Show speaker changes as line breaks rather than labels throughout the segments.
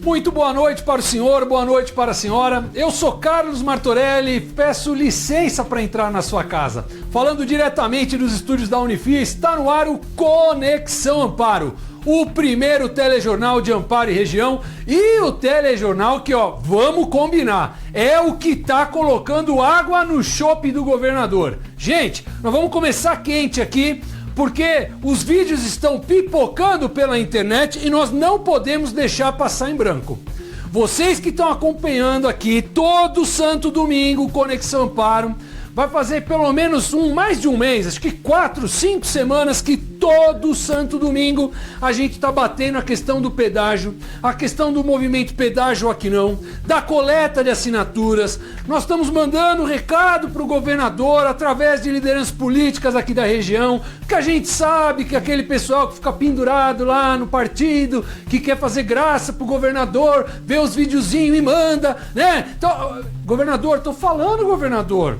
Muito boa noite para o senhor, boa noite para a senhora. Eu sou Carlos Martorelli, peço licença para entrar na sua casa. Falando diretamente dos estúdios da Unifis, está no ar o Conexão Amparo, o primeiro telejornal de Amparo e região e o telejornal que, vamos combinar, é o que tá colocando água no chope do governador. Gente, nós vamos começar quente aqui, porque os vídeos estão pipocando pela internet e nós não podemos deixar passar em branco. Vocês que estão acompanhando aqui todo santo domingo Conexão Amparo, vai fazer pelo menos mais de um mês, acho que 4, 5 semanas que todo santo domingo a gente está batendo a questão do pedágio, a questão do movimento pedágio aqui não, da coleta de assinaturas. Nós estamos mandando recado para o governador através de lideranças políticas aqui da região, que a gente sabe que aquele pessoal que fica pendurado lá no partido, que quer fazer graça pro governador, vê os videozinhos e manda, né? Então, governador, tô falando, governador.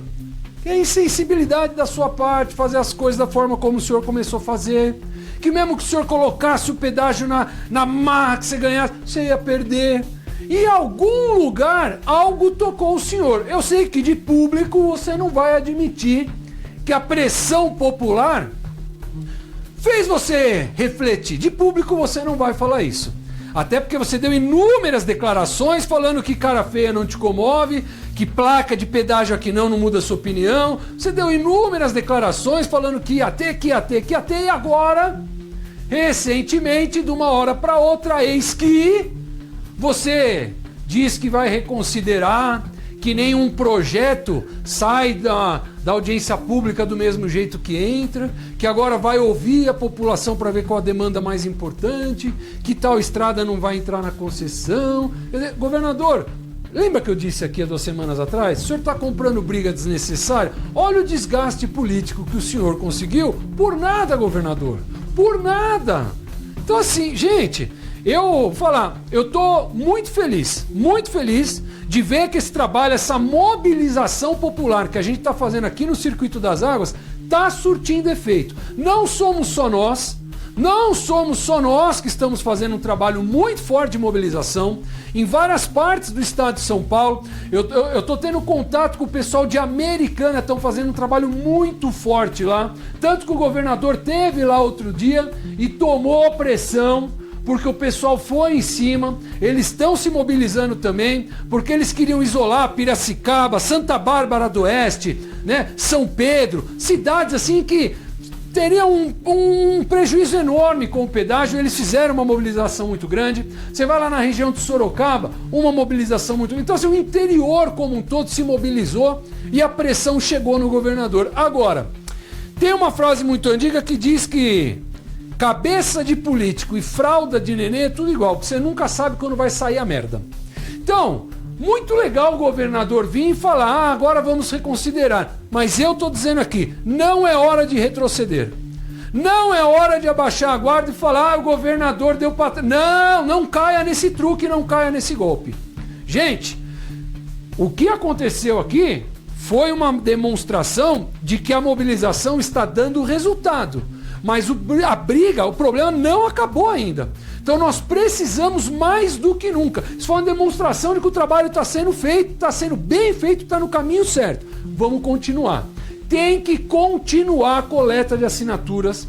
Que é insensibilidade da sua parte fazer as coisas da forma como o senhor começou a fazer. Que mesmo que o senhor colocasse o pedágio na marra que você ganhasse, você ia perder. E em algum lugar, algo tocou o senhor. Eu sei que de público você não vai admitir que a pressão popular fez você refletir. De público você não vai falar isso. Até porque você deu inúmeras declarações falando que cara feia não te comove, que placa de pedágio aqui não muda a sua opinião. Você deu inúmeras declarações falando que ia ter, e agora, recentemente, de uma hora para outra, eis que você diz que vai reconsiderar, que nenhum projeto sai da audiência pública do mesmo jeito que entra, que agora vai ouvir a população para ver qual a demanda mais importante, que tal estrada não vai entrar na concessão. Governador, lembra que eu disse aqui há 2 semanas atrás? O senhor está comprando briga desnecessária? Olha o desgaste político que o senhor conseguiu. Por nada, governador. Por nada. Então assim, gente, eu tô muito feliz de ver que esse trabalho, essa mobilização popular que a gente está fazendo aqui no Circuito das Águas, está surtindo efeito. Não somos só nós que estamos fazendo um trabalho muito forte de mobilização. Em várias partes do estado de São Paulo, eu estou tendo contato com o pessoal de Americana, estão fazendo um trabalho muito forte lá. Tanto que o governador teve lá outro dia e tomou pressão, porque o pessoal foi em cima, eles estão se mobilizando também, porque eles queriam isolar Piracicaba, Santa Bárbara do Oeste, né, São Pedro, cidades assim que teriam um prejuízo enorme com o pedágio. Eles fizeram uma mobilização muito grande. Você vai lá na região de Sorocaba, uma mobilização muito grande. Então assim, o interior como um todo se mobilizou e a pressão chegou no governador. Agora, tem uma frase muito antiga que diz que cabeça de político e fralda de nenê é tudo igual, porque você nunca sabe quando vai sair a merda. Então, muito legal o governador vir e falar, agora vamos reconsiderar. Mas eu tô dizendo aqui, não é hora de retroceder. Não é hora de abaixar a guarda e falar, o governador deu para... Não caia nesse truque, não caia nesse golpe. Gente, o que aconteceu aqui foi uma demonstração de que a mobilização está dando resultado. Mas a briga, o problema não acabou ainda. Então nós precisamos mais do que nunca. Isso foi uma demonstração de que o trabalho está sendo feito, está sendo bem feito, está no caminho certo. Vamos continuar. Tem que continuar a coleta de assinaturas.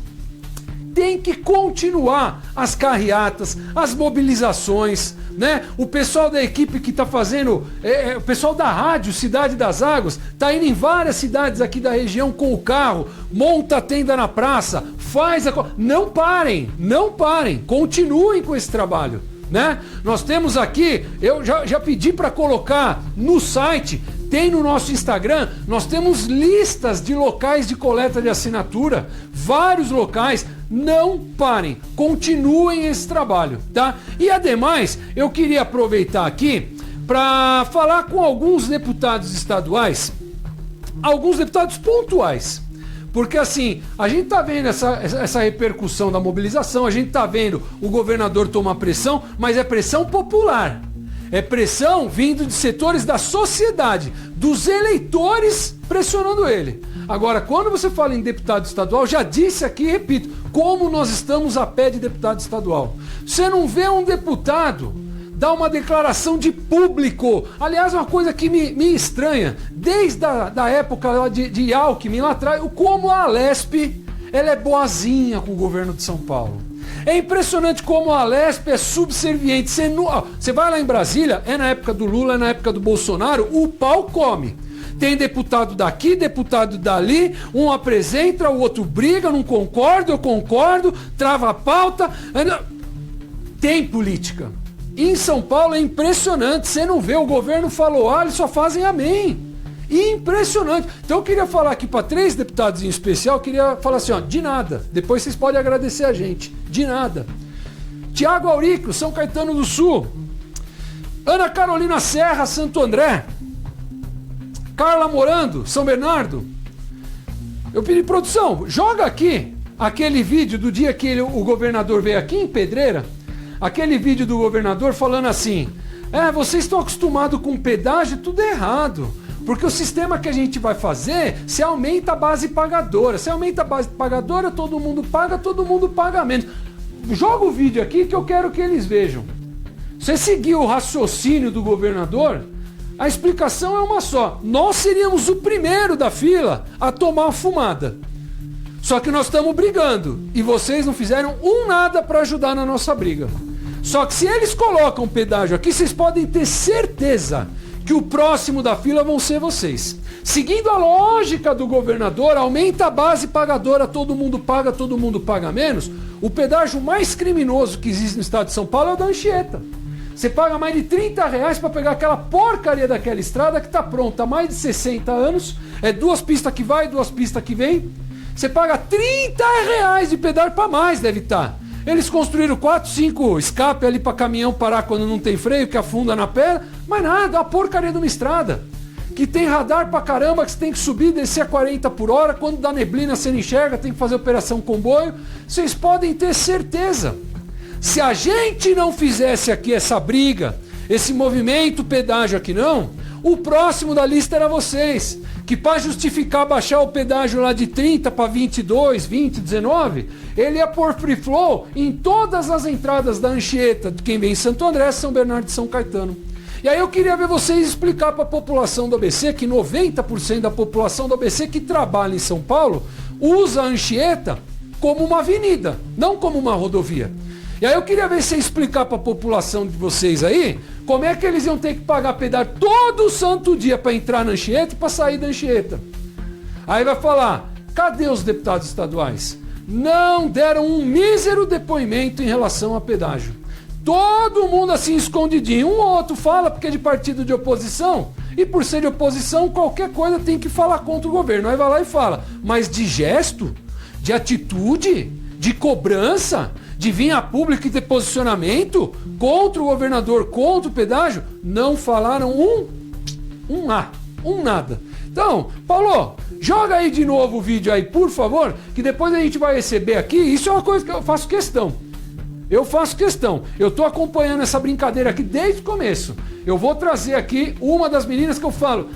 Tem que continuar as carreatas, as mobilizações, né? O pessoal da equipe que está fazendo, o pessoal da rádio Cidade das Águas, está indo em várias cidades aqui da região com o carro, monta a tenda na praça, não parem, continuem com esse trabalho, né? Nós temos aqui, eu já pedi para colocar no site, tem no nosso Instagram, nós temos listas de locais de coleta de assinatura, vários locais. Não parem, continuem esse trabalho, tá? E ademais, eu queria aproveitar aqui para falar com alguns deputados estaduais, alguns deputados pontuais, porque assim, a gente tá vendo essa repercussão da mobilização, a gente tá vendo o governador tomar pressão, mas é pressão popular. É pressão vindo de setores da sociedade, dos eleitores pressionando ele. Agora, quando você fala em deputado estadual, já disse aqui e repito, como nós estamos a pé de deputado estadual. Você não vê um deputado dar uma declaração de público. Aliás, uma coisa que me estranha, desde da época lá de Alckmin, lá atrás, como a Alesp ela é boazinha com o governo de São Paulo. É impressionante como a Alesp é subserviente. Você vai lá em Brasília, é na época do Lula, é na época do Bolsonaro, o pau come. Tem deputado daqui, deputado dali, um apresenta, o outro briga, não concordo, eu concordo, trava a pauta. Tem política. Em São Paulo é impressionante, você não vê, o governo falou A, eles só fazem amém. Impressionante. Então eu queria falar aqui para 3 deputados em especial, eu queria falar assim, ó, de nada. Depois vocês podem agradecer a gente. De nada. Tiago Aurico, São Caetano do Sul. Ana Carolina Serra, Santo André. Carla Morando, São Bernardo. Eu pedi produção, joga aqui aquele vídeo do dia que o governador veio aqui em Pedreira. Aquele vídeo do governador falando assim, vocês estão acostumados com pedágio, tudo errado. Porque o sistema que a gente vai fazer, se aumenta a base pagadora. Se aumenta a base pagadora, todo mundo paga menos. Joga o vídeo aqui que eu quero que eles vejam. Se seguir o raciocínio do governador, a explicação é uma só. Nós seríamos o primeiro da fila a tomar a fumada. Só que nós estamos brigando. E vocês não fizeram nada para ajudar na nossa briga. Só que se eles colocam pedágio aqui, vocês podem ter certeza que o próximo da fila vão ser vocês. Seguindo a lógica do governador, aumenta a base pagadora, todo mundo paga menos. O pedágio mais criminoso que existe no estado de São Paulo é o da Anchieta. Você paga mais de R$30 para pegar aquela porcaria daquela estrada que está pronta há mais de 60 anos. É 2 pistas que vai, 2 pistas que vem. Você paga R$30 de pedágio para mais, deve estar. Eles construíram 4, 5 escape ali para caminhão parar quando não tem freio, que afunda na pedra. Mas nada, é uma porcaria de uma estrada. Que tem radar pra caramba, que você tem que subir e descer a 40 por hora. Quando dá neblina você não enxerga, tem que fazer operação comboio. Vocês podem ter certeza. Se a gente não fizesse aqui essa briga, esse movimento pedágio aqui não, o próximo da lista era vocês. Que para justificar baixar o pedágio lá de 30 para 22, 20, 19, ele ia pôr free flow em todas as entradas da Anchieta, de quem vem em Santo André, São Bernardo e São Caetano. E aí eu queria ver vocês explicar para a população do ABC, que 90% da população do ABC que trabalha em São Paulo usa a Anchieta como uma avenida, não como uma rodovia. E aí eu queria ver você explicar para a população de vocês aí como é que eles iam ter que pagar pedágio todo santo dia para entrar na Anchieta e para sair da Anchieta. Aí vai falar, cadê os deputados estaduais? Não deram um mísero depoimento em relação a pedágio. Todo mundo assim escondidinho. Um ou outro fala porque é de partido de oposição. E por ser de oposição, qualquer coisa tem que falar contra o governo. Aí vai lá e fala. Mas de gesto, de atitude, de cobrança, de vir a público e ter posicionamento contra o governador, contra o pedágio, não falaram nada. Então, Paulo, joga aí de novo o vídeo aí, por favor, que depois a gente vai receber aqui. Isso é uma coisa que eu faço questão. Eu estou acompanhando essa brincadeira aqui desde o começo. Eu vou trazer aqui uma das meninas que eu falo,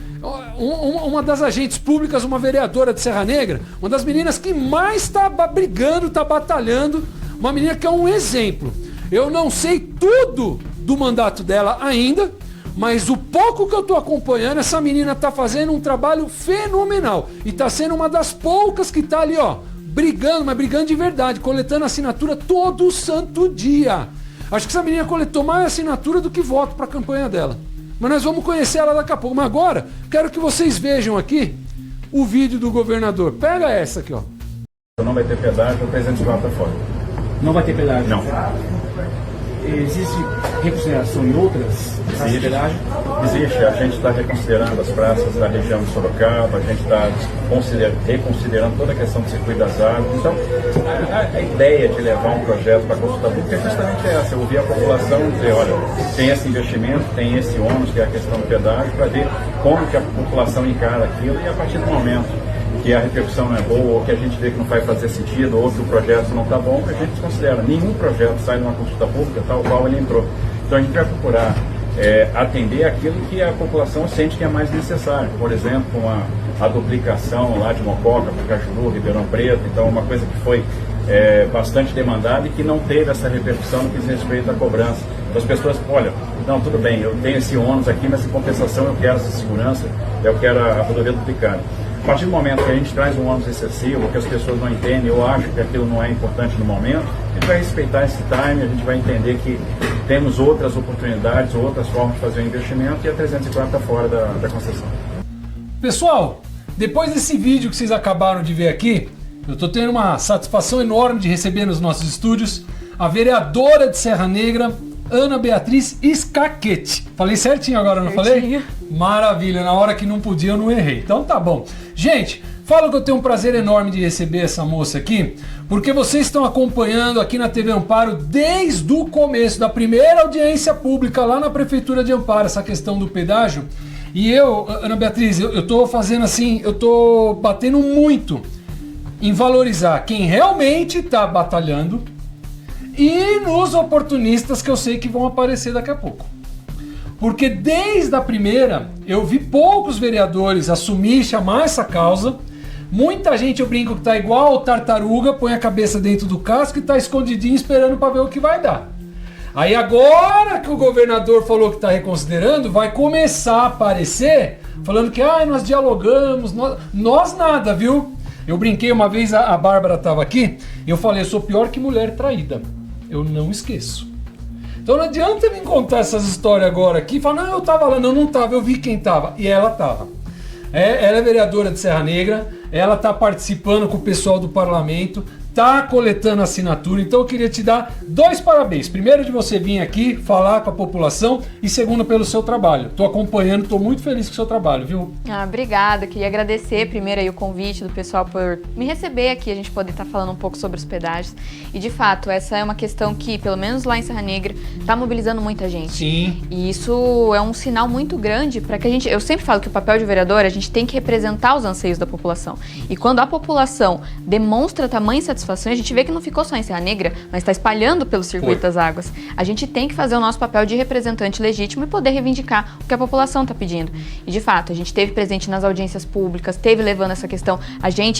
uma das agentes públicas, uma vereadora de Serra Negra, uma das meninas que mais está brigando, está batalhando, uma menina que é um exemplo. Eu não sei tudo do mandato dela ainda, mas o pouco que eu estou acompanhando, essa menina está fazendo um trabalho fenomenal. E está sendo uma das poucas que está ali, ó, brigando, mas brigando de verdade, coletando assinatura todo santo dia. Acho que essa menina coletou mais assinatura do que voto para a campanha dela. Mas nós vamos conhecer ela daqui a pouco. Mas agora, quero que vocês vejam aqui o vídeo do governador. Pega essa aqui, ó.
Não vai ter pedágio, o presidente vai para fora.
Não vai ter pedágio?
Não.
Existe reconsideração em outras praças de pedágio?
Existe. A gente está reconsiderando as praças da região de Sorocaba, a gente está reconsiderando toda a questão do circuito das águas. Então, a ideia de levar um projeto para a consulta pública é justamente essa. Eu ouvir a população dizer, olha, tem esse investimento, tem esse ônus, que é a questão do pedágio, para ver como que a população encara aquilo e a partir do momento que a repercussão não é boa, ou que a gente vê que não vai fazer sentido, ou que o projeto não está bom, a gente desconsidera. Nenhum projeto sai de uma consulta pública tal qual ele entrou. Então a gente vai procurar atender aquilo que a população sente que é mais necessário. Por exemplo, a duplicação lá de Mococa para Cajuru, Ribeirão Preto, então uma coisa que foi bastante demandada e que não teve essa repercussão no que diz respeito à cobrança. Então as pessoas, olha, não, tudo bem, eu tenho esse ônus aqui, mas em compensação eu quero essa segurança, eu quero a rodovia duplicada. A partir do momento que a gente traz um ônus excessivo, que as pessoas não entendem, eu acho que aquilo não é importante no momento, a gente vai respeitar esse time, a gente vai entender que temos outras oportunidades, outras formas de fazer o investimento e a 304 está fora da concessão.
Pessoal, depois desse vídeo que vocês acabaram de ver aqui, eu estou tendo uma satisfação enorme de receber nos nossos estúdios a vereadora de Serra Negra, Ana Beatriz Scachetti. Falei certinho agora, não falei? Maravilha, na hora que não podia eu não errei. Então tá bom. Gente, falo que eu tenho um prazer enorme de receber essa moça aqui, porque vocês estão acompanhando aqui na TV Amparo desde o começo, da primeira audiência pública lá na Prefeitura de Amparo, essa questão do pedágio. E eu, Ana Beatriz, eu tô fazendo assim, eu tô batendo muito em valorizar quem realmente tá batalhando e nos oportunistas que eu sei que vão aparecer daqui a pouco. Porque desde a primeira, eu vi poucos vereadores assumir, chamar essa causa. Muita gente, eu brinco, que tá igual tartaruga, põe a cabeça dentro do casco e tá escondidinho esperando para ver o que vai dar. Aí agora que o governador falou que está reconsiderando, vai começar a aparecer falando que nós dialogamos, nós nada, viu? Eu brinquei uma vez, a Bárbara estava aqui, e eu falei, eu sou pior que mulher traída. Eu não esqueço. Então não adianta me contar essas histórias agora aqui, falar, não, eu estava lá, não estava, eu vi quem estava. E ela estava. Ela é vereadora de Serra Negra, ela está participando com o pessoal do parlamento, está coletando assinatura, então eu queria te dar 2 parabéns. Primeiro de você vir aqui falar com a população e segundo pelo seu trabalho. Estou acompanhando, estou muito feliz com o seu trabalho, viu?
Obrigada, queria agradecer primeiro aí o convite do pessoal por me receber aqui, a gente poder estar falando um pouco sobre os pedágios. E de fato, essa é uma questão que, pelo menos lá em Serra Negra, está mobilizando muita gente.
Sim.
E isso é um sinal muito grande para que a gente... Eu sempre falo que o papel de vereador, a gente tem que representar os anseios da população. E quando a população demonstra tamanha satisfação, a gente vê que não ficou só em Serra Negra, mas está espalhando pelo circuito das águas. A gente tem que fazer o nosso papel de representante legítimo e poder reivindicar o que a população está pedindo. E de fato, a gente esteve presente nas audiências públicas, esteve levando essa questão.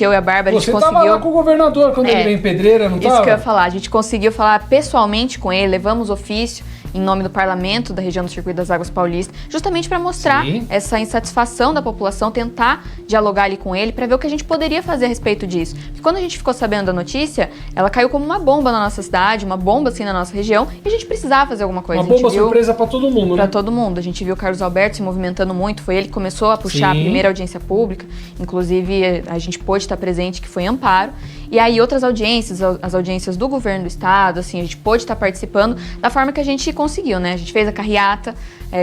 Eu e a Bárbara, a gente conseguiu... Você estava
lá com o governador quando ele veio em Pedreira, não estava?
Isso que eu ia falar. A gente conseguiu falar pessoalmente com ele, levamos ofício em nome do parlamento da região do Circuito das Águas Paulista, justamente para mostrar essa insatisfação da população, tentar dialogar ali com ele para ver o que a gente poderia fazer a respeito disso. Porque quando a gente ficou sabendo da notícia, ela caiu como uma bomba na nossa cidade, uma bomba assim na nossa região, e a gente precisava fazer alguma coisa.
Uma bomba surpresa para todo mundo, né?
Para todo mundo. A gente viu o Carlos Alberto se movimentando muito, foi ele que começou a puxar a primeira audiência pública, inclusive a gente pôde estar presente, que foi em Amparo, e aí outras audiências, as audiências do governo do estado, assim, a gente pôde estar participando da forma que a gente conseguiu, né? A gente fez a carreata,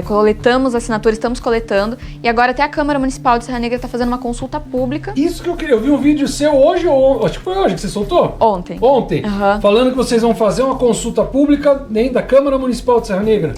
coletamos assinaturas, estamos coletando, e agora até a Câmara Municipal de Serra Negra está fazendo uma consulta pública.
Isso que eu queria, eu vi um vídeo seu hoje, acho que foi hoje que você soltou?
Ontem.
Falando que vocês vão fazer uma consulta pública dentro da Câmara Municipal de Serra Negra.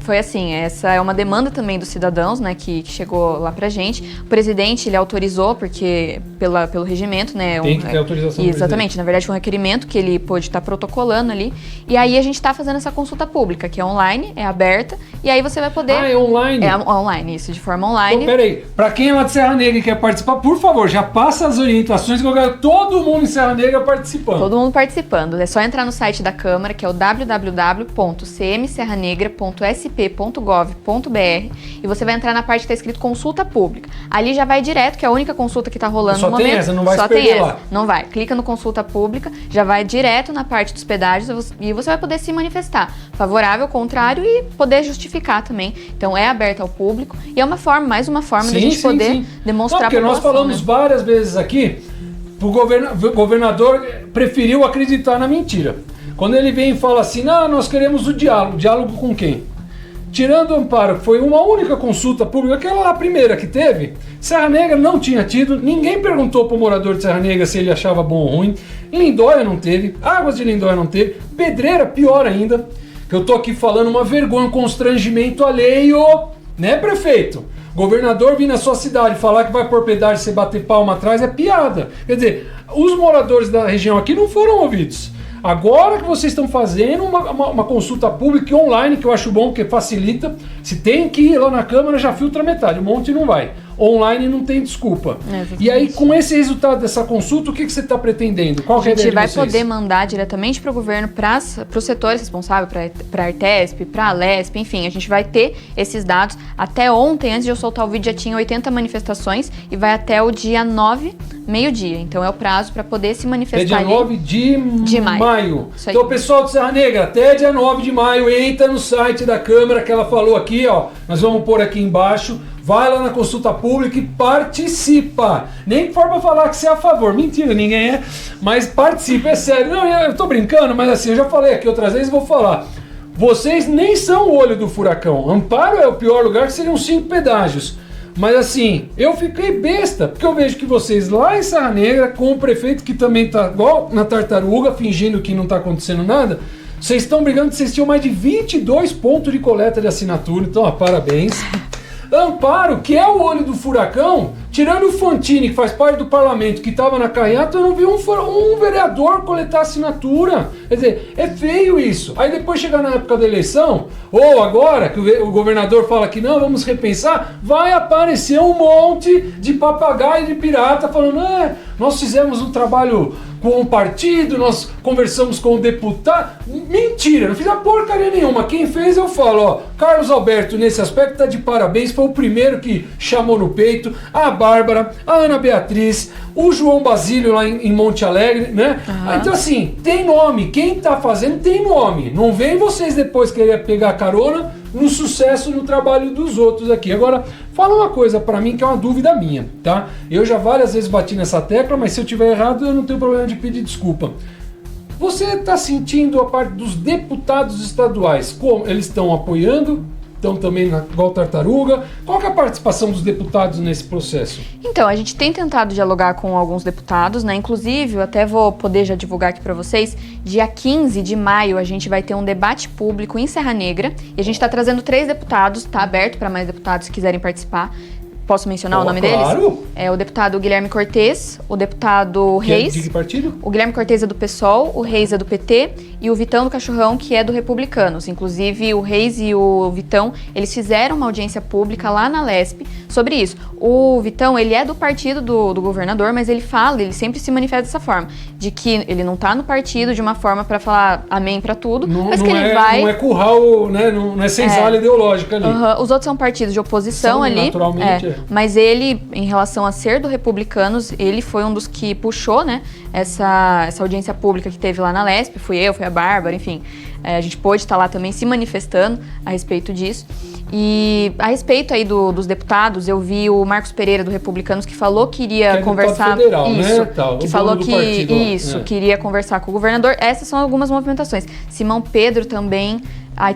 Foi assim, essa é uma demanda também dos cidadãos, né, que chegou lá pra gente. O presidente, ele autorizou, porque pelo regimento, né?
Tem que ter autorização.
Exatamente, na verdade foi um requerimento que ele pôde estar protocolando ali, e aí a gente está fazendo essa consulta pública, que é online, é aberta, e aí você vai poder...
É online?
É online, isso, de forma online.
Então, peraí, pra quem é lá de Serra Negra e quer participar, por favor, já passa as orientações que eu quero todo mundo em Serra Negra participando.
Todo mundo participando, é só entrar no site da Câmara, que é o www.cmserranegra.sp.gov.br, e você vai entrar na parte que está escrito consulta pública. Ali já vai direto, que é a única consulta que está rolando no momento.
Só tem essa, não vai se perder lá.
Não vai, clica no consulta pública, já vai direto na parte dos pedágios e você vai poder se manifestar, favorável, contrário, e poder justificar também. Então é aberto ao público e é mais uma forma da gente poder demonstrar
porque nós falamos várias vezes aqui, o governador preferiu acreditar na mentira. Quando ele vem e fala assim, nós queremos o diálogo com quem? Tirando o Amparo, que foi uma única consulta pública, aquela lá a primeira que teve, Serra Negra não tinha tido, ninguém perguntou para o morador de Serra Negra se ele achava bom ou ruim, Lindóia não teve, Águas de Lindóia não teve, Pedreira pior ainda, que eu tô aqui falando uma vergonha, um constrangimento alheio, né, prefeito? Governador vir na sua cidade falar que vai pôr pedágio e você bater palma atrás é piada. Quer dizer, os moradores da região aqui não foram ouvidos. Agora que vocês estão fazendo uma consulta pública online, que eu acho bom, porque facilita. Se tem que ir lá na Câmara, já filtra metade, um monte não vai. online não tem desculpa.
Exatamente.
E aí, com esse resultado dessa consulta, o que você está pretendendo? Qual que é a
A gente
ideia
vai
de vocês?
poder mandar diretamente para o governo, para os setores responsáveis, para a Artesp, para a Alesp, enfim, a gente vai ter esses dados. Até ontem, antes de eu soltar o vídeo, já tinha 80 manifestações e vai até o dia 9, meio-dia. Então é o prazo para poder se manifestar.
É dia 9 de maio.
Isso aí.
Então, pessoal de Serra Negra, até dia 9 de maio, entra no site da Câmara que ela falou aqui, ó. Nós vamos pôr aqui embaixo. Vai lá na consulta pública e participa. Nem que for pra falar que você é a favor. Mentira, ninguém é. Mas participa, é sério. Não, eu tô brincando, mas assim, eu já falei aqui outras vezes, vou falar. Vocês nem são o olho do furacão. Amparo é o pior lugar, que seriam 5 pedágios. Mas assim, eu fiquei besta, porque eu vejo que vocês lá em Serra Negra, com o prefeito que também tá igual na tartaruga, fingindo que não tá acontecendo nada, vocês estão brigando que vocês tinham mais de 22 pontos de coleta de assinatura, então ó, parabéns. Amparo, que é o olho do furacão, tirando o Fantini, que faz parte do parlamento, que estava na carreata, eu não vi um vereador coletar assinatura. Quer dizer, é feio isso. Aí depois chegar na época da eleição, ou agora, que o governador fala que não, vamos repensar, vai aparecer um monte de papagaio de pirata falando, nós fizemos um trabalho com o partido, nós conversamos com o deputado. Mentira, não fiz a porcaria nenhuma. Quem fez, eu falo, ó, Carlos Alberto, nesse aspecto, tá de parabéns, foi o primeiro que chamou no peito, a Bárbara, a Ana Beatriz, o João Basílio lá em Monte Alegre, né?
Uhum.
Então assim, tem nome, quem tá fazendo tem nome. Não vem vocês depois querer pegar carona no sucesso no trabalho dos outros aqui. Agora, fala uma coisa pra mim que é uma dúvida minha, tá? Eu já várias vezes bati nessa tecla, mas se eu tiver errado eu não tenho problema de pedir desculpa. Você está sentindo a parte dos deputados estaduais, como eles estão apoiando, estão também igual tartaruga? Qual que é a participação dos deputados nesse processo?
Então, a gente tem tentado dialogar com alguns deputados, né? Inclusive, eu até vou poder já divulgar aqui para vocês, dia 15 de maio a gente vai ter um debate público em Serra Negra e a gente está trazendo 3 deputados, tá aberto para mais deputados que quiserem participar. Posso mencionar o nome
claro.
deles? É o deputado Guilherme Cortes, o deputado Reis.
De que partido?
O Guilherme Cortes é do PSOL, o Reis é do PT e o Vitão do Cachorrão, que é do Republicanos. Inclusive, o Reis e o Vitão, eles fizeram uma audiência pública lá na Lesp sobre isso. O Vitão, ele é do partido do governador, mas ele sempre se manifesta dessa forma, de que ele não tá no partido de uma forma para falar amém para tudo, mas que ele vai...
Não é curral, né? Não é senzala ideológica ali.
Os outros são partidos de oposição
São,
ali.
naturalmente,
Mas ele, em relação a ser do Republicanos, ele foi um dos que puxou, né, essa audiência pública que teve lá na Lesp. Fui eu, foi a Bárbara, enfim. A gente pôde estar lá também se manifestando a respeito disso. E a respeito aí dos deputados, eu vi o Marcos Pereira do Republicanos que falou que iria conversar
federal,
isso,
né? Tal,
que falou que
partido,
queria conversar com o governador. Essas são algumas movimentações. Simão Pedro também.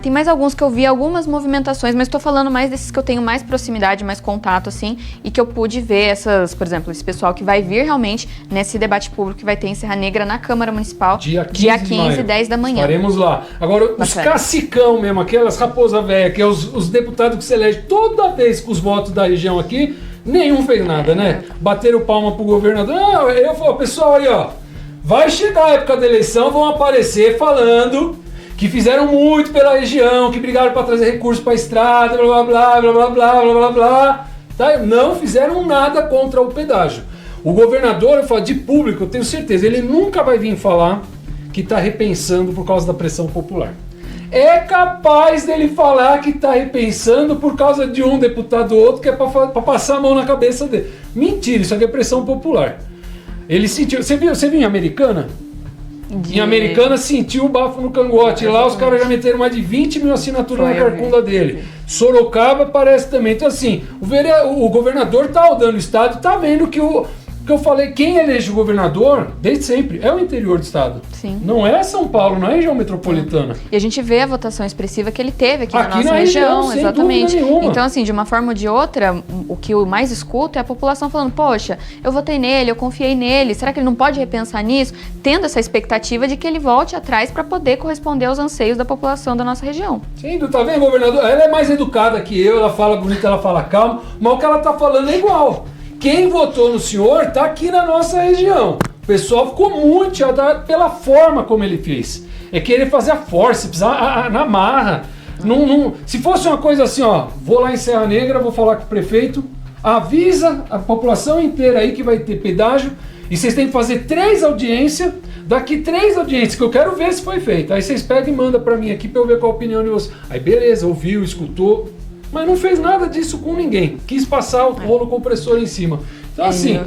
Tem mais alguns que eu vi algumas movimentações, mas estou falando mais desses que eu tenho mais proximidade, mais contato, assim, e que eu pude ver por exemplo, esse pessoal que vai vir realmente nesse debate público que vai ter em Serra Negra na Câmara Municipal, dia 15 10 da manhã.
Estaremos lá. Agora, os cacicão mesmo, aquelas raposa velha, que é os deputados que se elegem toda vez com os votos da região aqui, nenhum fez nada, né? Bateram palma pro governador. Eu falo, pessoal aí, ó, vai chegar a época da eleição, vão aparecer falando que fizeram muito pela região, que brigaram para trazer recursos para a estrada, blá blá blá blá blá blá blá blá blá, tá? Não fizeram nada contra o pedágio. O governador, eu falo de público, eu tenho certeza, ele nunca vai vir falar que está repensando por causa da pressão popular. É capaz dele falar que está repensando por causa de um deputado ou outro que é para passar a mão na cabeça dele. Mentira, isso aqui é pressão popular. Ele sentiu. Você viu em Americana? Em Americana sentiu o bafo no cangote. Lá os caras já meteram mais de 20 mil assinaturas na carcunda dele. Sorocaba parece também. Então assim, o governador tá rodando o estado, tá vendo que eu falei, quem elege o governador, desde sempre, é o interior do estado.
Sim.
Não é São Paulo, não é região metropolitana.
E a gente vê a votação expressiva que ele teve aqui na nossa
na
região,
sem
exatamente.
dúvida nenhuma.
Então, assim, de uma forma ou de outra, o que eu mais escuto é a população falando, poxa, eu votei nele, eu confiei nele, será que ele não pode repensar nisso? Tendo essa expectativa de que ele volte atrás para poder corresponder aos anseios da população da nossa região.
Sim, tá vendo, governador? Ela é mais educada que eu, ela fala bonito, ela fala calmo, mas o que ela tá falando é igual. Quem votou no senhor está aqui na nossa região. O pessoal ficou muito chateado pela forma como ele fez. É querer fazer a força, na marra. Se fosse uma coisa assim, ó, vou lá em Serra Negra, vou falar com o prefeito, avisa a população inteira aí que vai ter pedágio e vocês têm que fazer 3 audiências. Daqui 3 audiências que eu quero ver se foi feito. Aí vocês pegam e mandam pra mim aqui pra eu ver qual a opinião de vocês. Aí beleza, ouviu, escutou, mas não fez nada disso com ninguém. Quis passar o rolo compressor em cima. Então assim,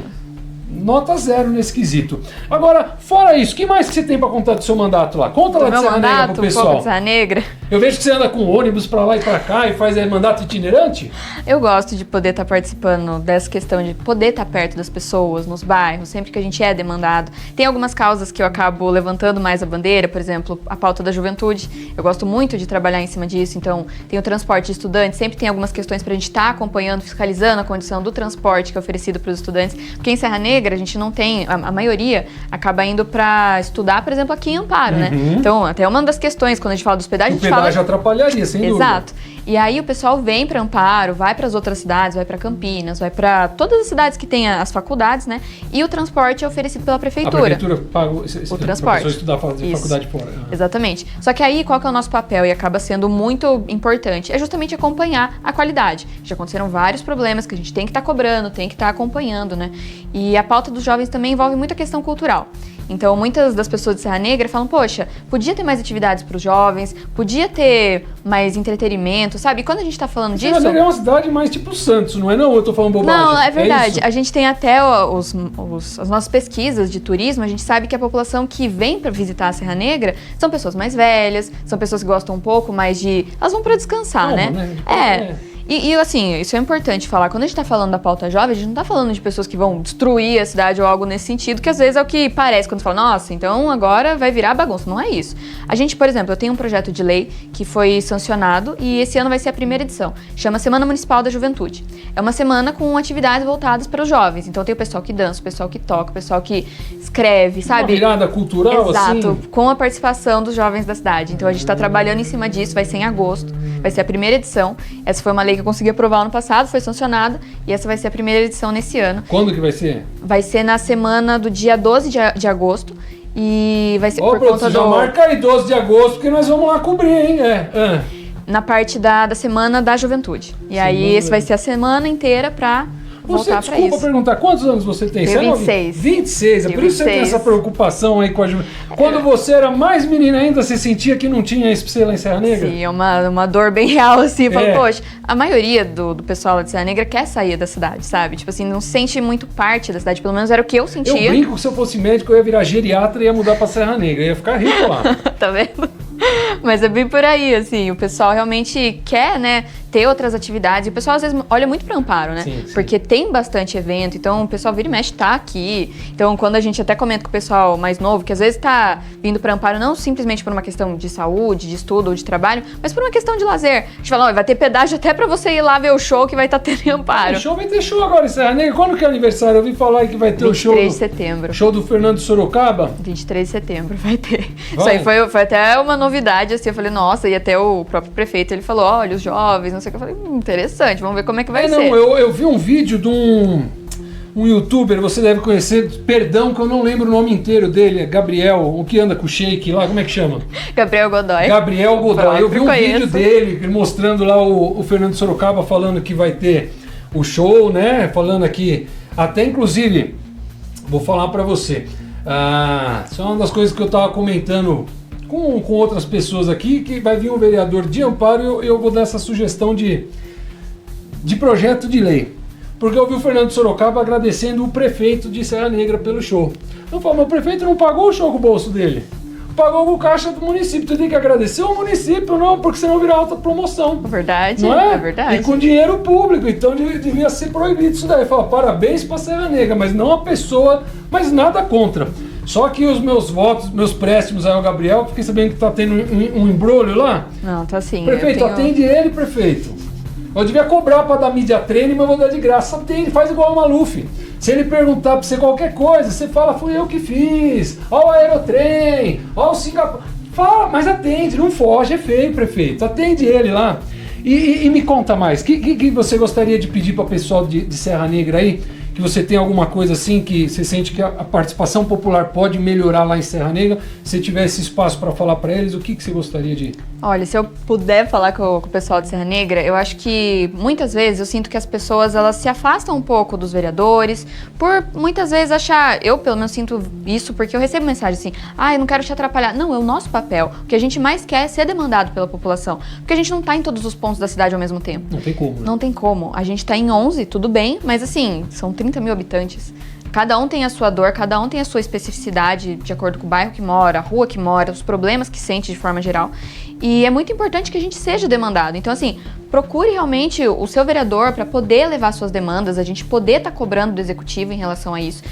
nota 0 nesse quesito. Agora, fora isso, o que mais que você tem pra contar do seu mandato lá? Conta lá de Serra Negra pro pessoal.
De Serra Negra.
Eu vejo que você anda com ônibus pra lá e pra cá e faz mandato itinerante.
Eu gosto de poder estar participando dessa questão de poder estar perto das pessoas, nos bairros, sempre que a gente é demandado. Tem algumas causas que eu acabo levantando mais a bandeira, por exemplo, a pauta da juventude. Eu gosto muito de trabalhar em cima disso, então tem o transporte de estudantes, sempre tem algumas questões pra gente estar acompanhando, fiscalizando a condição do transporte que é oferecido para os estudantes, porque em Serra Negra a gente não tem, a maioria acaba indo pra estudar, por exemplo, aqui em Amparo, né? Então, até uma das questões, quando a gente fala de hospedagem, a gente fala...
Hospedagem atrapalharia, sem dúvida.
Exato. E aí o pessoal vem para Amparo, vai para as outras cidades, vai para Campinas, vai para todas as cidades que têm as faculdades, né? E o transporte é oferecido pela prefeitura.
A prefeitura paga
o transporte.
Estudar faculdade fora.
Exatamente. Só que aí qual que é o nosso papel e acaba sendo muito importante? É justamente acompanhar a qualidade. Já aconteceram vários problemas que a gente tem que estar cobrando, tem que estar acompanhando, né? E a pauta dos jovens também envolve muita questão cultural. Então, muitas das pessoas de Serra Negra falam, poxa, podia ter mais atividades para os jovens, podia ter mais entretenimento, sabe? E quando a gente tá falando disso...
Serra Negra é uma cidade mais tipo Santos, não é não? Eu tô falando bobagem.
Não, é verdade. A gente tem até as nossas pesquisas de turismo, a gente sabe que a população que vem para visitar a Serra Negra são pessoas mais velhas, são pessoas que gostam um pouco mais de... Elas vão para descansar, né? E assim, isso é importante falar. Quando a gente tá falando da pauta jovem, a gente não tá falando de pessoas que vão destruir a cidade ou algo nesse sentido, que às vezes é o que parece quando fala, nossa, então agora vai virar bagunça. Não é isso. A gente, por exemplo, eu tenho um projeto de lei que foi sancionado e esse ano vai ser a primeira edição. Chama Semana Municipal da Juventude. É uma semana com atividades voltadas para os jovens. Então tem o pessoal que dança, o pessoal que toca, o pessoal que escreve, sabe?
Uma virada cultural,
Exato,
assim?
Com a participação dos jovens da cidade. Então a gente tá trabalhando em cima disso, vai ser em agosto, vai ser a primeira edição. Essa foi uma lei que eu consegui aprovar ano passado, foi sancionada, e essa vai ser a primeira edição nesse ano.
Quando que vai ser?
Vai ser na semana do dia 12 de agosto, e vai ser por conta
já marca aí 12 de agosto, porque nós vamos lá cobrir, hein?
Na parte da Semana da Juventude. E aí, esse vai ser a semana inteira pra voltar pra isso.
Desculpa perguntar, quantos anos você tem?
Tenho 26.
26, é por isso que você tem essa preocupação aí com a juventude. Quando você era mais menina ainda, você sentia que não tinha isso pra você lá em Serra Negra?
Sim, é uma dor bem real, assim. Eu falo, poxa, a maioria do pessoal lá de Serra Negra quer sair da cidade, sabe? Tipo assim, não se sente muito parte da cidade, pelo menos era o que eu sentia.
Eu brinco que se eu fosse médico, eu ia virar geriatra e ia mudar pra Serra Negra, eu ia ficar rico lá.
Tá vendo? Mas é bem por aí, assim, o pessoal realmente quer, né, ter outras atividades. E o pessoal às vezes olha muito para Amparo, né?
Sim.
Porque tem bastante evento, então o pessoal vira e mexe tá aqui. Então quando a gente até comenta com o pessoal mais novo, que às vezes tá vindo para Amparo não simplesmente por uma questão de saúde, de estudo ou de trabalho, mas por uma questão de lazer. A gente fala, vai ter pedágio até para você ir lá ver o show que vai estar tendo em Amparo.
Vai ter show agora em Serra Negra. Quando que é aniversário? Eu ouvi falar aí que vai ter o show...
23 de setembro.
Show do Fernando Sorocaba?
23 de setembro vai ter. Isso aí foi até uma novidade, assim, eu falei, nossa, e até o próprio prefeito, ele falou, olha, os jovens, não sei o que, eu falei, interessante, vamos ver como é que vai ser.
Não, eu vi um vídeo de um youtuber, você deve conhecer, perdão que eu não lembro o nome inteiro dele, é Gabriel, o que anda com o shake lá, como é que chama?
Gabriel Godoy.
Gabriel Godoy, eu vi um vídeo dele, mostrando lá o Fernando Sorocaba falando que vai ter o show, né, falando aqui, até inclusive, vou falar pra você, isso é uma das coisas que eu tava comentando com outras pessoas aqui, que vai vir um vereador de Amparo e eu vou dar essa sugestão de projeto de lei. Porque eu vi o Fernando Sorocaba agradecendo o prefeito de Serra Negra pelo show. Eu falo, mas o prefeito não pagou o show com o bolso dele. Pagou com o caixa do município. Tu tem que agradecer o município, não, porque senão vira alta promoção.
Verdade,
não é?
É verdade.
E com dinheiro público, então devia ser proibido isso daí. Fala, parabéns pra Serra Negra, mas não a pessoa, mas nada contra. Só que os meus votos, meus préstimos aí ao Gabriel, fiquei sabendo que tá tendo um embrolho lá.
Não, tá sim.
Prefeito, atende ele, prefeito. Eu devia cobrar pra dar mídia treino, mas eu vou dar de graça. Atende, faz igual o Maluf. Se ele perguntar pra você qualquer coisa, você fala, fui eu que fiz. Ó o Aerotrem, ó o Singapura. Fala, mas atende, não foge, é feio, prefeito. Atende ele lá. E me conta mais, o que você gostaria de pedir para o pessoal de Serra Negra aí, que que você tem alguma coisa assim que você sente que a participação popular pode melhorar lá em Serra Negra? Se tiver esse espaço para falar para eles, o que você gostaria de...
Olha, se eu puder falar com o pessoal de Serra Negra, eu acho que muitas vezes eu sinto que as pessoas elas se afastam um pouco dos vereadores por muitas vezes achar, eu pelo menos sinto isso porque eu recebo mensagem assim, eu não quero te atrapalhar. Não, é o nosso papel. O que a gente mais quer é ser demandado pela população, porque a gente não tá em todos os pontos da cidade ao mesmo tempo.
Não tem como. Né?
Não tem como. A gente tá em 11, tudo bem, mas assim, são 30 mil habitantes. Cada um tem a sua dor, cada um tem a sua especificidade de acordo com o bairro que mora, a rua que mora, os problemas que sente de forma geral. E é muito importante que a gente seja demandado. Então, assim, procure realmente o seu vereador para poder levar suas demandas, a gente poder estar cobrando do executivo em relação a isso.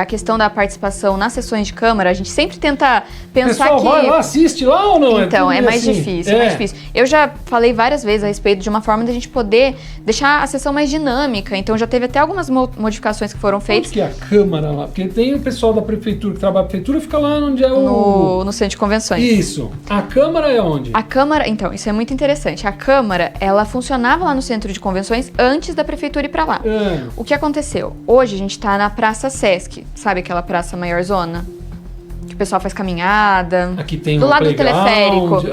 A questão da participação nas sessões de Câmara, a gente sempre tenta pensar
pessoal,
que...
vai lá, assiste lá ou não?
Então, é mais
assim,
difícil, é mais difícil. Eu já falei várias vezes a respeito de uma forma de a gente poder deixar a sessão mais dinâmica. Então, já teve até algumas modificações que foram feitas.
Onde que é a Câmara lá? Porque tem o pessoal da Prefeitura que trabalha na Prefeitura, fica lá onde é o...
No Centro de Convenções.
Isso. A Câmara é onde?
A Câmara, então, isso é muito interessante. A Câmara, ela funcionava lá no Centro de Convenções antes da Prefeitura ir pra lá. O que aconteceu? Hoje a gente tá na Praça Sesc, sabe aquela praça maior zona? Que o pessoal faz caminhada.
Aqui tem
do
um
lado do teleférico.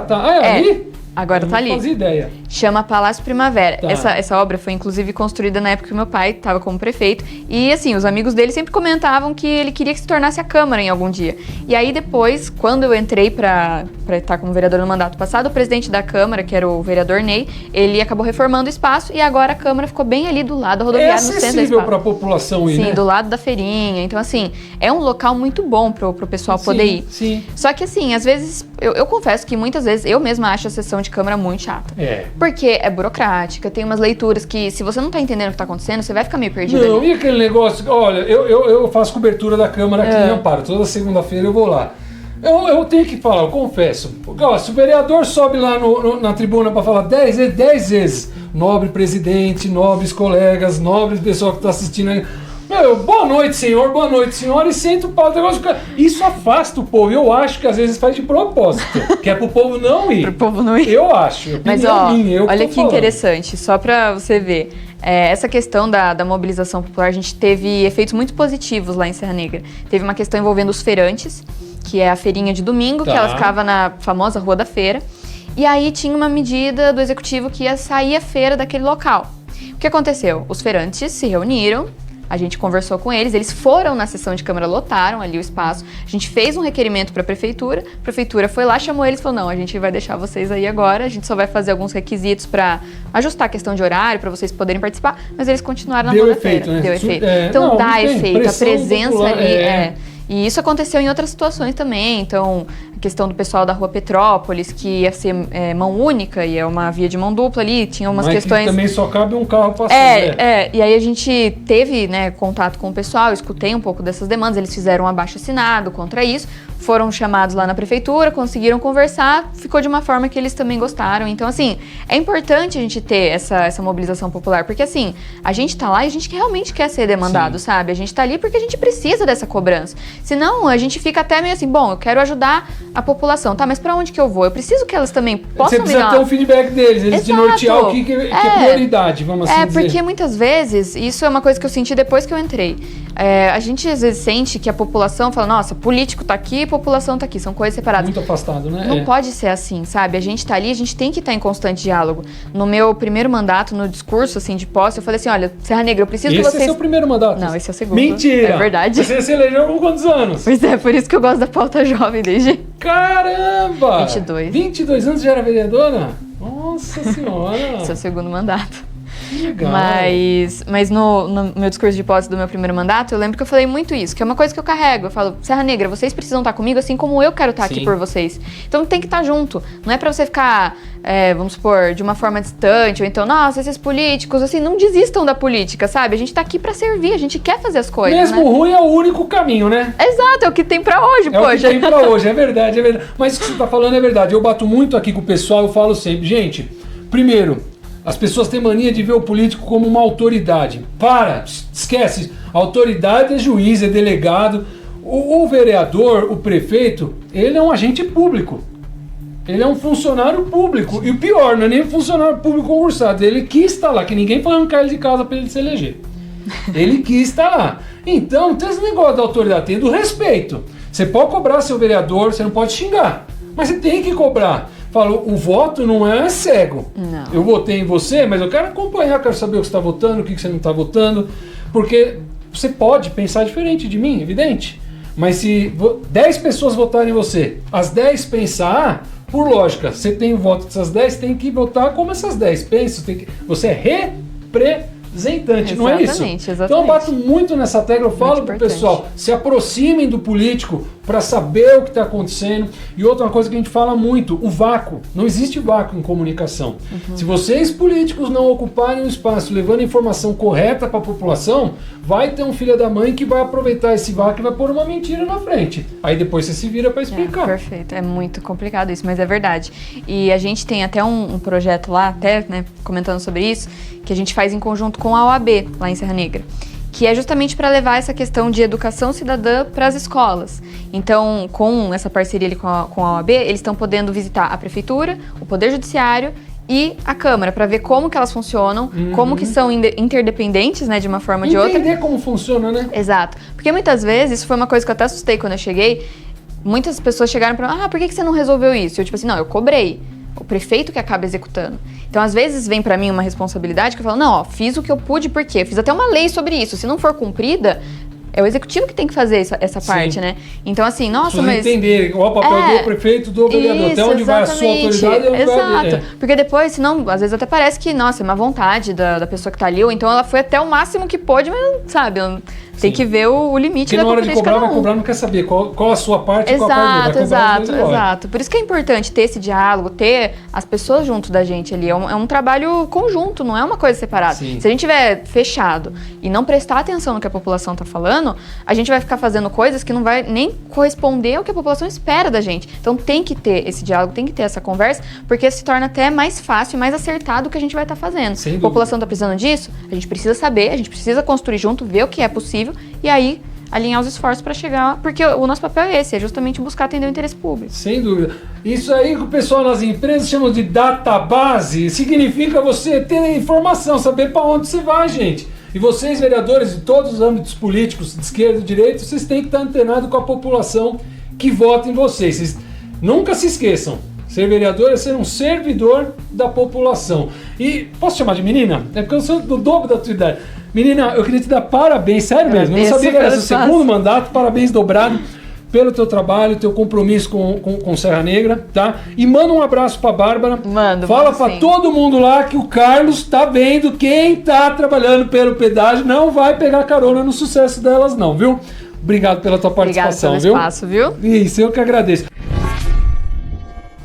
Tá. É ali?
Agora tá ali.
Não fazia ideia.
Chama Palácio Primavera.
Tá.
Essa obra foi inclusive construída na época que meu pai estava como prefeito. E assim, os amigos dele sempre comentavam que ele queria que se tornasse a Câmara em algum dia. E aí depois, quando eu entrei para estar como vereador no mandato passado, o presidente da Câmara, que era o vereador Ney, ele acabou reformando o espaço e agora a Câmara ficou bem ali do lado da rodoviária, no centro do
acessível
espaço.
para a população ir,
Sim,
né?
do lado da feirinha. Então assim, é um local muito bom pro pessoal poder ir.
Sim.
Só que assim, às vezes, eu confesso que muitas vezes eu mesma acho a sessão de Câmara muito chata. Porque é burocrática, tem umas leituras que, se você não tá entendendo o que tá acontecendo, você vai ficar meio perdido.
Não,
ali.
e aquele negócio, olha, eu faço cobertura da Câmara aqui em Amparo, toda segunda-feira eu vou lá. Eu tenho que falar, eu confesso. Ó, se o vereador sobe lá na tribuna para falar 10 vezes, nobre presidente, nobres colegas, nobres pessoal que tá assistindo aí. Boa noite, senhora, e senta o pau do negócio. Isso afasta o povo. Eu acho que às vezes faz de propósito, que é pro povo não ir.
Pro povo não ir.
Eu acho.
Mas olha que interessante, só pra você ver. Essa questão da mobilização popular, a gente teve efeitos muito positivos lá em Serra Negra. Teve uma questão envolvendo os feirantes, que é a feirinha de domingo, que ela ficava na famosa Rua da Feira. E aí tinha uma medida do executivo que ia sair a feira daquele local. O que aconteceu? Os feirantes se reuniram, a gente conversou com eles foram na sessão de Câmara, lotaram ali o espaço, a gente fez um requerimento para a prefeitura foi lá, chamou eles e falou, não, a gente vai deixar vocês aí agora, a gente só vai fazer alguns requisitos para ajustar a questão de horário, para vocês poderem participar, mas eles continuaram na Rua da Feira.
Né?
Deu efeito. Então dá efeito, a presença popular, ali E isso aconteceu em outras situações também, então a questão do pessoal da Rua Petrópolis, que ia ser mão única e é uma via de mão dupla ali, tinha umas questões...
Que também só cabe um carro passando.
E aí a gente teve contato com o pessoal, escutei um pouco dessas demandas, eles fizeram um abaixo-assinado contra isso, foram chamados lá na prefeitura, conseguiram conversar, ficou de uma forma que eles também gostaram. Então, assim, é importante a gente ter essa mobilização popular, porque assim, a gente tá lá e a gente realmente quer ser demandado, sabe? A gente tá ali porque a gente precisa dessa cobrança. Senão, a gente fica até meio assim, bom, eu quero ajudar a população, tá, mas pra onde que eu vou? Eu preciso que elas também possam me dar...
Você precisa ter um feedback deles, eles de nortear o que é prioridade, vamos assim dizer.
Porque muitas vezes, isso é uma coisa que eu senti depois que eu entrei. A gente às vezes sente que a população fala, nossa, político tá aqui, população tá aqui, são coisas separadas.
Muito afastado, né?
Não pode ser assim, sabe? A gente tá ali, a gente tem que estar em constante diálogo. No meu primeiro mandato, no discurso, assim, de posse, eu falei assim, olha, Serra Negra, eu preciso que vocês...
Esse é seu primeiro mandato?
Não, esse é o segundo.
Mentira!
É verdade.
Você se elegeu com quantos anos?
Pois é, por isso que eu gosto da pauta jovem desde...
Caramba!
22.
22 anos já era vereadora? Nossa senhora!
Esse é o segundo mandato.
Legal.
Mas no meu discurso de posse do meu primeiro mandato, eu lembro que eu falei muito isso, que é uma coisa que eu carrego. Eu falo, Serra Negra, vocês precisam estar comigo assim como eu quero estar aqui por vocês. Então tem que estar junto. Não é pra você ficar, vamos supor, de uma forma distante, ou então, nossa, esses políticos, assim, não desistam da política, sabe? A gente tá aqui pra servir, a gente quer fazer as coisas,
Mesmo ruim é o único caminho, né?
Exato, é o que tem pra hoje, poxa.
É o que tem pra hoje, é verdade, é verdade. Mas o que você tá falando é verdade. Eu bato muito aqui com o pessoal, eu falo sempre, gente, primeiro, as pessoas têm mania de ver o político como uma autoridade. Esquece. Autoridade é juiz, é delegado. O vereador, o prefeito, ele é um agente público. Ele é um funcionário público. E o pior, não é nem um funcionário público concursado. Ele quis estar lá, que ninguém falou que ele de casa para ele se eleger. Ele quis estar lá. Então, não tem esse negócio da autoridade, tem do respeito. Você pode cobrar seu vereador, você não pode xingar, mas você tem que cobrar. Falou, o voto não é cego.
Não.
Eu votei em você, mas eu quero acompanhar, quero saber o que você está votando, o que você não está votando, porque você pode pensar diferente de mim, evidente. Mas se 10 pessoas votarem em você, as 10 pensar, por lógica, você tem o voto dessas 10, tem que votar como essas 10 pensam. Você é representante, não é isso?
Exatamente.
Então eu bato muito nessa tecla, eu falo pro pessoal, se aproximem do político para saber o que está acontecendo. E outra coisa que a gente fala muito, o vácuo. Não existe vácuo em comunicação. Se vocês políticos não ocuparem o espaço levando a informação correta para a população, vai ter um filho da mãe que vai aproveitar esse vácuo e vai pôr uma mentira na frente. Aí depois você se vira para explicar.
Perfeito, é muito complicado isso, mas é verdade. E a gente tem até um projeto lá, até né, comentando sobre isso, que a gente faz em conjunto com a OAB, lá em Serra Negra, que é justamente para levar essa questão de educação cidadã para as escolas. Então, com essa parceria ali com a OAB, eles estão podendo visitar a prefeitura, o Poder Judiciário e a Câmara, para ver como que elas funcionam, como que são interdependentes, né, de uma forma ou de outra.
Entender como funciona, né?
Exato. Porque muitas vezes, isso foi uma coisa que eu até assustei quando eu cheguei, muitas pessoas chegaram para mim, por que você não resolveu isso? Eu tipo assim, não, eu cobrei. O prefeito que acaba executando. Então, às vezes, vem pra mim uma responsabilidade que eu falo, não, ó, fiz o que eu pude, por quê? Eu fiz até uma lei sobre isso. Se não for cumprida, é o executivo que tem que fazer essa parte, né? Então, assim, nossa, mas...
entender qual o papel do prefeito, do vereador, até onde vai a sua autoridade e onde vai dele.
Porque depois, senão, às vezes até parece que, nossa, é uma vontade da pessoa que tá ali, ou então ela foi até o máximo que pôde, mas, sabe, tem que ver o limite da
hora de cobrar, vai cobrar, não quer saber qual a sua parte e qual a parte dele.
Exato. Por isso que é importante ter esse diálogo, ter as pessoas junto da gente ali. É um trabalho conjunto, não é uma coisa separada.
Sim.
Se a gente tiver fechado e não prestar atenção no que a população tá falando, a gente vai ficar fazendo coisas que não vai nem corresponder ao que a população espera da gente. Então tem que ter esse diálogo, tem que ter essa conversa, porque se torna até mais fácil e mais acertado o que a gente vai estar fazendo.
Sem
a população tá precisando disso, a gente precisa saber, a gente precisa construir junto, ver o que é possível e aí alinhar os esforços para chegar, porque o nosso papel é esse, é justamente buscar atender o interesse público.
Sem dúvida. Isso aí que o pessoal nas empresas chama de database, significa você ter informação, saber para onde você vai, gente. E vocês, vereadores de todos os âmbitos políticos, de esquerda e direita, vocês têm que estar antenados com a população que vota em vocês. Vocês nunca se esqueçam, ser vereador é ser um servidor da população. E posso chamar de menina? É porque eu sou do dobro da tua idade. Menina, eu queria te dar parabéns, sério mesmo. Eu não sabia que era seu segundo mandato, parabéns dobrado pelo teu trabalho, teu compromisso com Serra Negra, tá? E manda um abraço pra Bárbara. Fala pra todo mundo lá que o Carlos tá vendo quem tá trabalhando pelo pedágio não vai pegar carona no sucesso delas não, viu? Obrigado pela tua participação,
viu? Obrigado pelo espaço, viu?
Isso, eu que agradeço.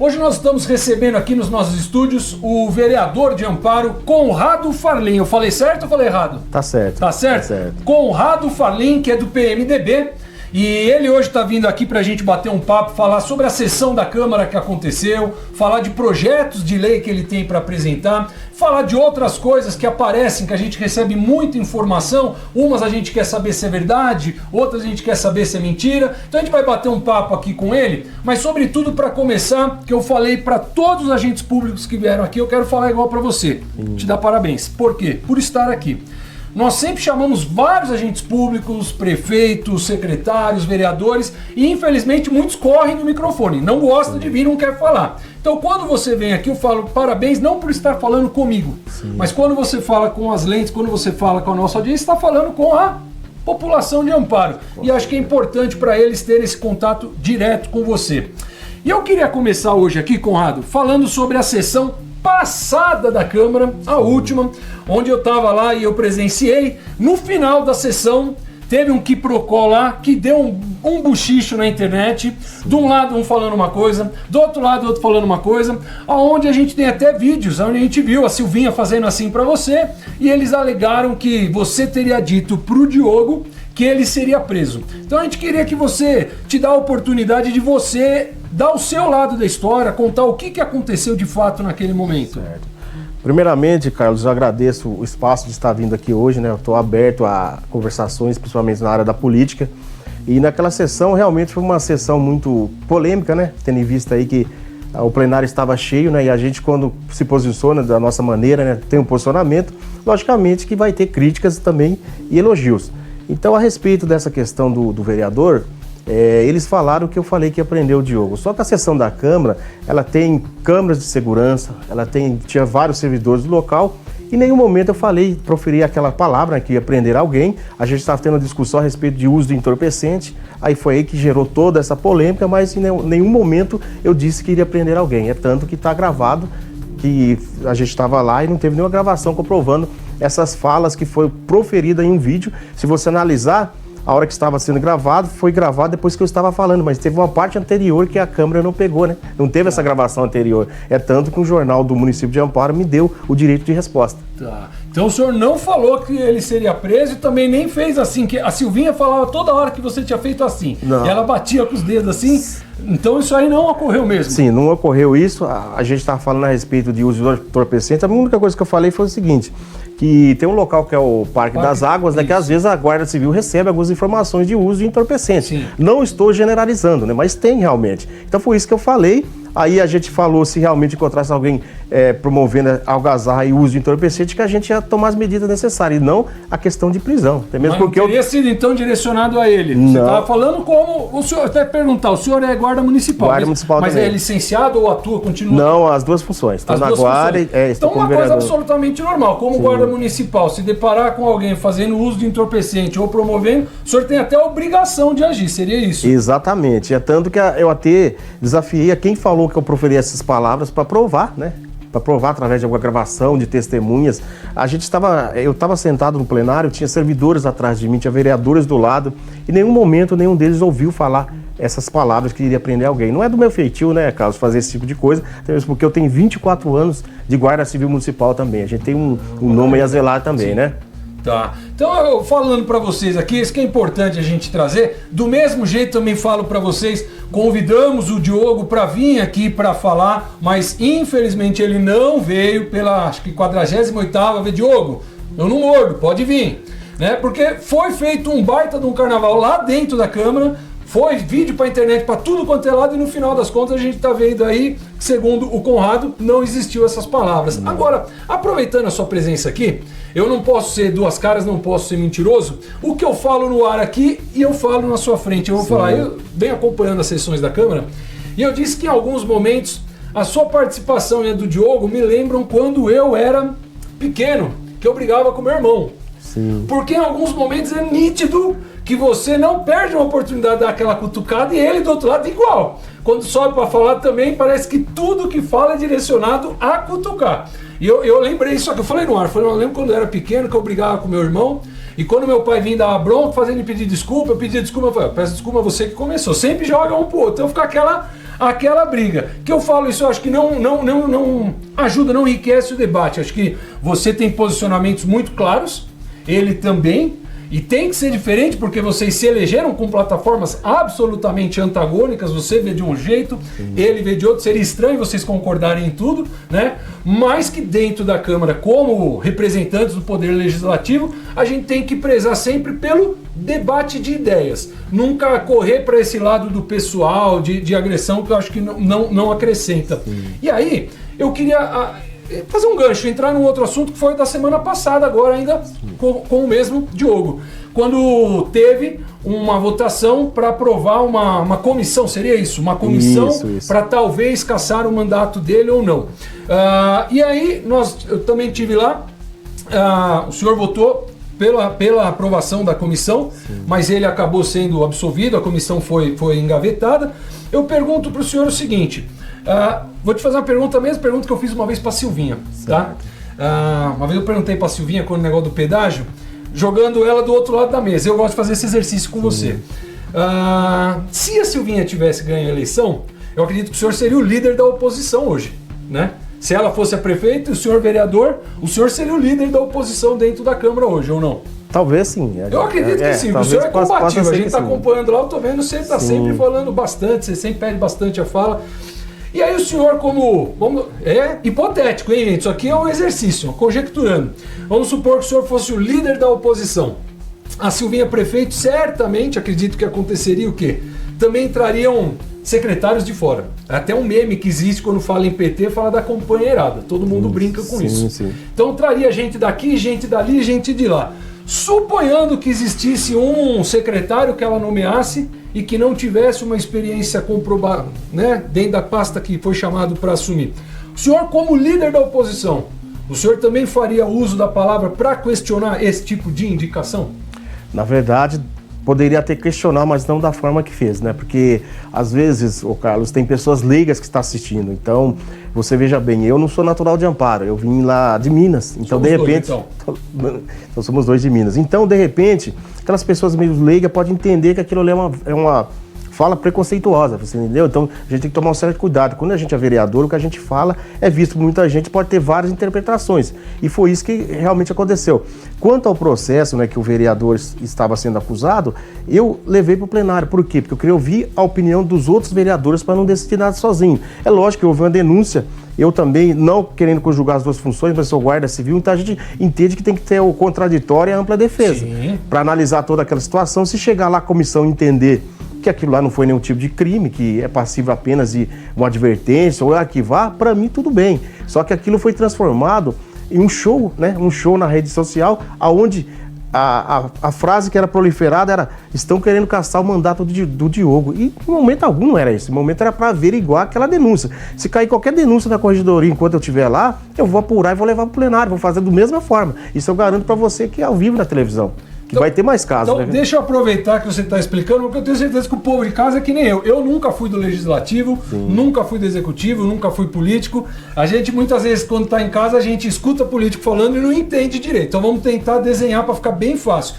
Hoje nós estamos recebendo aqui nos nossos estúdios o vereador de Amparo, Conrado Farlim. Eu falei certo ou falei errado?
Tá certo.
Tá certo?
Tá certo.
Conrado Farlim, que é do PMDB. E ele hoje está vindo aqui para a gente bater um papo, falar sobre a sessão da Câmara que aconteceu, falar de projetos de lei que ele tem para apresentar, falar de outras coisas que aparecem, que a gente recebe muita informação, umas a gente quer saber se é verdade, outras a gente quer saber se é mentira. Então a gente vai bater um papo aqui com ele, mas sobretudo para começar, que eu falei para todos os agentes públicos que vieram aqui, eu quero falar igual para você, te dar parabéns. Por quê? Por estar aqui. Nós sempre chamamos vários agentes públicos, prefeitos, secretários, vereadores e infelizmente muitos correm no microfone, não gostam de vir, não quer falar. Então quando você vem aqui eu falo parabéns não por estar falando comigo, mas quando você fala com as lentes, quando você fala com a nossa audiência, está falando com a população de Amparo. E acho que é importante para eles terem esse contato direto com você. E eu queria começar hoje aqui, Conrado, falando sobre a sessão passada da Câmara, a última, onde eu estava lá e eu presenciei. No final da sessão, teve um quiprocó lá que deu um buchicho na internet. De um lado um falando uma coisa, do outro lado outro falando uma coisa, onde a gente tem até vídeos, onde a gente viu a Silvinha fazendo assim para você, e eles alegaram que você teria dito pro Diogo que ele seria preso. Então a gente queria que você te dá a oportunidade de você dar o seu lado da história, contar o que aconteceu de fato naquele momento.
Certo. Primeiramente, Carlos, eu agradeço o espaço de estar vindo aqui hoje, né? Eu estou aberto a conversações, principalmente na área da política. E naquela sessão, realmente foi uma sessão muito polêmica, né? Tendo em vista aí que o plenário estava cheio, né? E a gente, quando se posiciona da nossa maneira, né, tem um posicionamento, logicamente que vai ter críticas também e elogios. Então, a respeito dessa questão do vereador, eles falaram que eu falei que ia prender o Diogo. Só que a sessão da Câmara, ela tem câmeras de segurança, tinha vários servidores do local, e em nenhum momento eu proferi aquela palavra, né, que ia prender alguém. A gente estava tendo uma discussão a respeito de uso de entorpecente, aí foi aí que gerou toda essa polêmica, mas em nenhum momento eu disse que iria prender alguém. É tanto que está gravado, que a gente estava lá e não teve nenhuma gravação comprovando essas falas que foi proferida em um vídeo. Se você analisar, a hora que estava sendo gravado, foi gravado depois que eu estava falando, mas teve uma parte anterior que a câmera não pegou, né? Não teve essa gravação anterior. É tanto que um jornal do município de Amparo me deu o direito de resposta.
Tá. Então o senhor não falou que ele seria preso e também nem fez assim, que a Silvinha falava toda hora que você tinha feito assim.
Não.
E ela batia com os dedos assim. Então isso aí não ocorreu mesmo.
Sim, não ocorreu isso. A gente estava falando a respeito de uso de entorpecente. A única coisa que eu falei foi o seguinte, que tem um local que é o Parque das Águas, né, que às vezes a Guarda Civil recebe algumas informações de uso de entorpecente.
Sim.
Não estou generalizando, né, mas tem realmente. Então foi isso que eu falei. Aí a gente falou, se realmente encontrasse alguém promovendo algazarra e uso de entorpecente, que a gente ia tomar as medidas necessárias, e não a questão de prisão. Até mesmo
Mas
porque
não teria sido então direcionado a ele. Você estava falando como... O senhor até perguntar, o senhor é guarda municipal.
Guarda municipal
mas
também.
É licenciado ou atua, continua?
Não, as duas funções. Estou na guarda e estou
então
como
uma coisa
vereador.
absolutamente normal. Como guarda municipal, se deparar com alguém fazendo uso de entorpecente ou promovendo, o senhor tem até a obrigação de agir, seria isso?
Exatamente. É tanto que eu até desafiei a quem falou que eu proferi essas palavras para provar, né? Para provar através de alguma gravação, de testemunhas. Eu estava sentado no plenário, tinha servidores atrás de mim, tinha vereadores do lado, e em nenhum momento nenhum deles ouviu falar essas palavras que iria prender alguém. Não é do meu feitio, né, Carlos, fazer esse tipo de coisa, até mesmo porque eu tenho 24 anos de Guarda Civil Municipal também. A gente tem um nome a zelar também, né?
Tá. Então, eu falando para vocês aqui, isso que é importante a gente trazer. Do mesmo jeito, também falo para vocês, convidamos o Diogo para vir aqui para falar, mas infelizmente ele não veio pela, acho que 48ª vez. Diogo, eu não mordo, pode vir, né? Porque foi feito um baita de um carnaval lá dentro da Câmara. Foi vídeo para internet, para tudo quanto é lado, e no final das contas a gente está vendo aí que, segundo o Conrado, não existiu essas palavras. Agora, aproveitando a sua presença aqui, eu não posso ser duas caras, não posso ser mentiroso. O que eu falo no ar aqui e eu falo na sua frente. Eu vou falar, eu venho acompanhando as sessões da Câmara, e eu disse que em alguns momentos a sua participação e a do Diogo me lembram quando eu era pequeno, que eu brigava com meu irmão.
Sim.
Porque em alguns momentos é nítido que você não perde uma oportunidade de dar aquela cutucada e ele do outro lado igual. Quando sobe para falar também, parece que tudo que fala é direcionado a cutucar. E eu lembrei isso, só que eu falei no ar, eu lembro quando eu era pequeno que eu brigava com meu irmão, e quando meu pai vinha dar uma bronca, fazendo ele pedir desculpa, eu pedia desculpa, eu falei, peço desculpa a você que começou. Sempre joga um pro outro, então fica aquela briga. Que eu falo isso, eu acho que não ajuda, não enriquece o debate. Acho que você tem posicionamentos muito claros, ele também, e tem que ser diferente porque vocês se elegeram com plataformas absolutamente antagônicas. Você vê de um jeito, ele vê de outro. Seria estranho vocês concordarem em tudo, né? Mas que dentro da Câmara, como representantes do Poder Legislativo, a gente tem que prezar sempre pelo debate de ideias. Nunca correr para esse lado do pessoal, de agressão, que eu acho que não acrescenta. Sim. E aí, eu queria fazer um gancho, entrar num outro assunto que foi da semana passada, agora ainda com o mesmo Diogo. Quando teve uma votação para aprovar uma comissão, seria isso? Uma comissão para talvez cassar o mandato dele ou não. E aí, eu também tive lá, o senhor votou pela aprovação da comissão, mas ele acabou sendo absolvido, a comissão foi engavetada. Eu pergunto para o senhor o seguinte... vou te fazer uma pergunta, a mesma pergunta que eu fiz uma vez para a Silvinha, tá? Uma vez eu perguntei para a Silvinha quando o negócio do pedágio, jogando ela do outro lado da mesa. Eu gosto de fazer esse exercício com você. Se a Silvinha tivesse ganho a eleição, eu acredito que o senhor seria o líder da oposição hoje, né? Se ela fosse a prefeita e o senhor vereador, o senhor seria o líder da oposição dentro da Câmara hoje, ou não?
Talvez sim.
Eu acredito que sim, o senhor é combativo, a gente está acompanhando lá, eu tô vendo, você está sempre falando bastante, você sempre pede bastante a fala. E aí o senhor, é hipotético, hein, gente? Isso aqui é um exercício, conjecturando. Vamos supor que o senhor fosse o líder da oposição. A Silvinha prefeito, certamente, acredito que aconteceria o quê? Também entrariam secretários de fora. Até um meme que existe quando fala em PT, fala da companheirada. Todo mundo brinca com isso.
Sim.
Então traria gente daqui, gente dali, gente de lá. Suponhando que existisse um secretário que ela nomeasse e que não tivesse uma experiência comprovada, né, dentro da pasta que foi chamado para assumir. O senhor, como líder da oposição, o senhor também faria uso da palavra para questionar esse tipo de indicação?
Na verdade, poderia até questionar, mas não da forma que fez, né? Porque, às vezes, ô Carlos, tem pessoas leigas que estão assistindo. Então, você veja bem, eu não sou natural de Amparo, eu vim lá de Minas. Então,
somos
de repente...
dois,
então, somos dois de Minas. Então, de repente, aquelas pessoas meio leigas podem entender que aquilo ali é uma fala preconceituosa, você entendeu? Então, a gente tem que tomar um certo cuidado. Quando a gente é vereador, o que a gente fala é visto por muita gente, pode ter várias interpretações. E foi isso que realmente aconteceu. Quanto ao processo, né, que o vereador estava sendo acusado, eu levei para o plenário. Por quê? Porque eu queria ouvir a opinião dos outros vereadores para não decidir nada sozinho. É lógico que houve uma denúncia, eu também, não querendo conjugar as duas funções, mas sou guarda civil, então a gente entende que tem que ter o contraditório e a ampla defesa. Para analisar toda aquela situação, se chegar lá a comissão entender que aquilo lá não foi nenhum tipo de crime, que é passível apenas de uma advertência ou arquivar, para mim tudo bem. Só que aquilo foi transformado em um show, né? Um show na rede social, onde a frase que era proliferada era: estão querendo caçar o mandato do Diogo. E em momento algum não era isso. Em momento era para averiguar aquela denúncia. Se cair qualquer denúncia na corregedoria enquanto eu estiver lá, eu vou apurar e vou levar para o plenário, vou fazer da mesma forma. Isso eu garanto para você que é ao vivo na televisão. Que então, vai ter mais casos.
Então, né? Deixa eu aproveitar que você está explicando, porque eu tenho certeza que o povo de casa é que nem eu. Eu nunca fui do legislativo, nunca fui do executivo, nunca fui político. A gente, muitas vezes, quando está em casa, a gente escuta político falando e não entende direito. Então, vamos tentar desenhar para ficar bem fácil.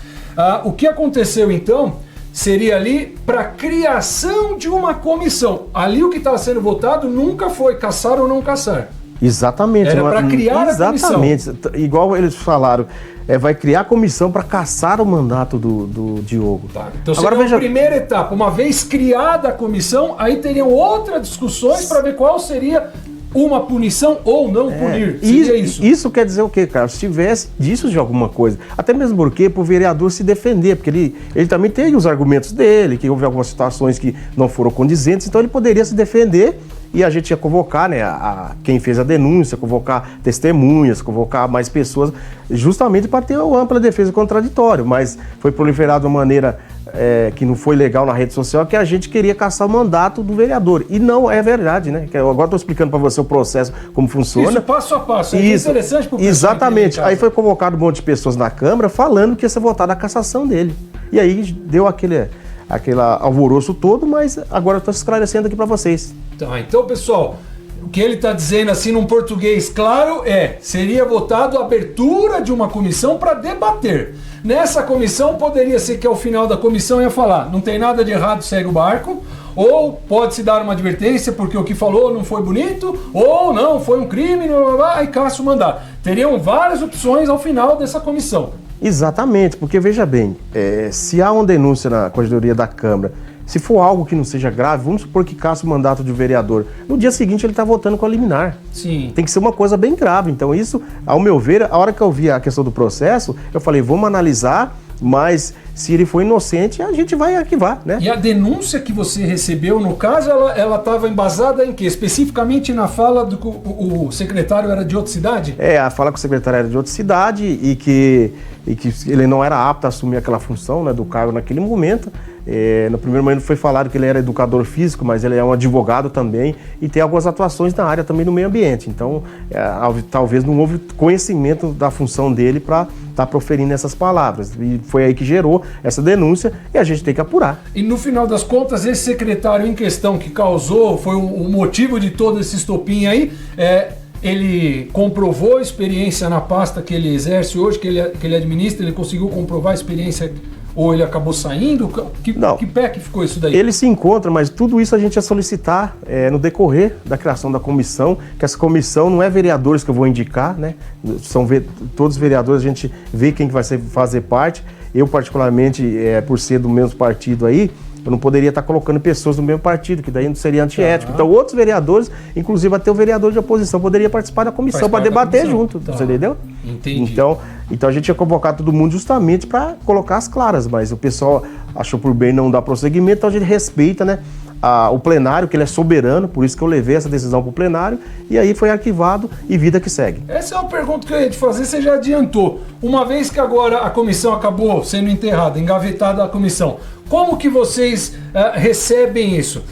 O que aconteceu, então, seria ali para criação de uma comissão. Ali o que estava sendo votado nunca foi caçar ou não caçar.
Exatamente.
Era para criar a comissão.
Exatamente. Igual eles falaram, vai criar a comissão para caçar o mandato do Diogo.
Tá. Então seria a primeira etapa. Uma vez criada a comissão, aí teriam outras discussões para ver qual seria uma punição ou não punir. Seria isso.
Isso quer dizer o quê, cara? Se tivesse disso de alguma coisa. Até mesmo porque para o vereador se defender, porque ele também tem os argumentos dele, que houve algumas situações que não foram condizentes, então ele poderia se defender. E a gente ia convocar, né, quem fez a denúncia, convocar testemunhas, convocar mais pessoas, justamente para ter uma ampla defesa contraditória. Mas foi proliferado de uma maneira que não foi legal na rede social, que a gente queria caçar o mandato do vereador. E não é verdade, né? Eu agora estou explicando para você o processo, como funciona.
Isso, passo a passo. É interessante para o pessoal.
Exatamente. Aí foi convocado um monte de pessoas na Câmara falando que ia ser votada a cassação dele. E aí deu aquele alvoroço todo, mas agora eu estou esclarecendo aqui para vocês.
Então, pessoal, o que ele está dizendo assim num português claro seria votado a abertura de uma comissão para debater. Nessa comissão poderia ser que ao final da comissão ia falar: não tem nada de errado, segue o barco, ou pode-se dar uma advertência porque o que falou não foi bonito, ou não, foi um crime, aí caça o mandato. Teriam várias opções ao final dessa comissão.
Exatamente, porque veja bem, se há uma denúncia na corregedoria da Câmara, se for algo que não seja grave, vamos supor que caça o mandato de vereador, no dia seguinte ele está votando com a liminar.
Sim.
Tem que ser uma coisa bem grave. Então isso, ao meu ver, a hora que eu vi a questão do processo, eu falei, vamos analisar, mas se ele for inocente, a gente vai arquivar, né?
E a denúncia que você recebeu, no caso, ela estava embasada em quê? Especificamente na fala do que o secretário era de outra cidade?
A fala que o secretário era de outra cidade e que ele não era apto a assumir aquela função, né, do cargo naquele momento. No primeiro momento foi falado que ele era educador físico, mas ele é um advogado também e tem algumas atuações na área também do meio ambiente. Então, talvez não houve conhecimento da função dele para estar proferindo essas palavras. E foi aí que gerou essa denúncia e a gente tem que apurar.
E no final das contas, esse secretário em questão que causou, foi o motivo de todo esse estopim aí, ele comprovou a experiência na pasta que ele exerce hoje, que ele administra, ele conseguiu comprovar a experiência, ou ele acabou saindo? Que pé que ficou isso daí?
Ele se encontra, mas tudo isso a gente ia solicitar no decorrer da criação da comissão, que essa comissão não é vereadores que eu vou indicar, né? São todos os vereadores, a gente vê quem que vai fazer parte. Eu, particularmente, por ser do mesmo partido aí, eu não poderia estar colocando pessoas do mesmo partido, que daí não seria antiético. Então, outros vereadores, inclusive até o vereador de oposição, poderia participar da comissão para debater junto, você entendeu?
Entendi.
Então a gente ia convocar todo mundo justamente para colocar as claras, mas o pessoal achou por bem não dar prosseguimento, então a gente respeita, né, o plenário, que ele é soberano, por isso que eu levei essa decisão para o plenário, e aí foi arquivado e vida que segue.
Essa é uma pergunta que eu ia te fazer, você já adiantou. Uma vez que agora a comissão acabou sendo enterrada, engavetada a comissão, como que vocês recebem isso?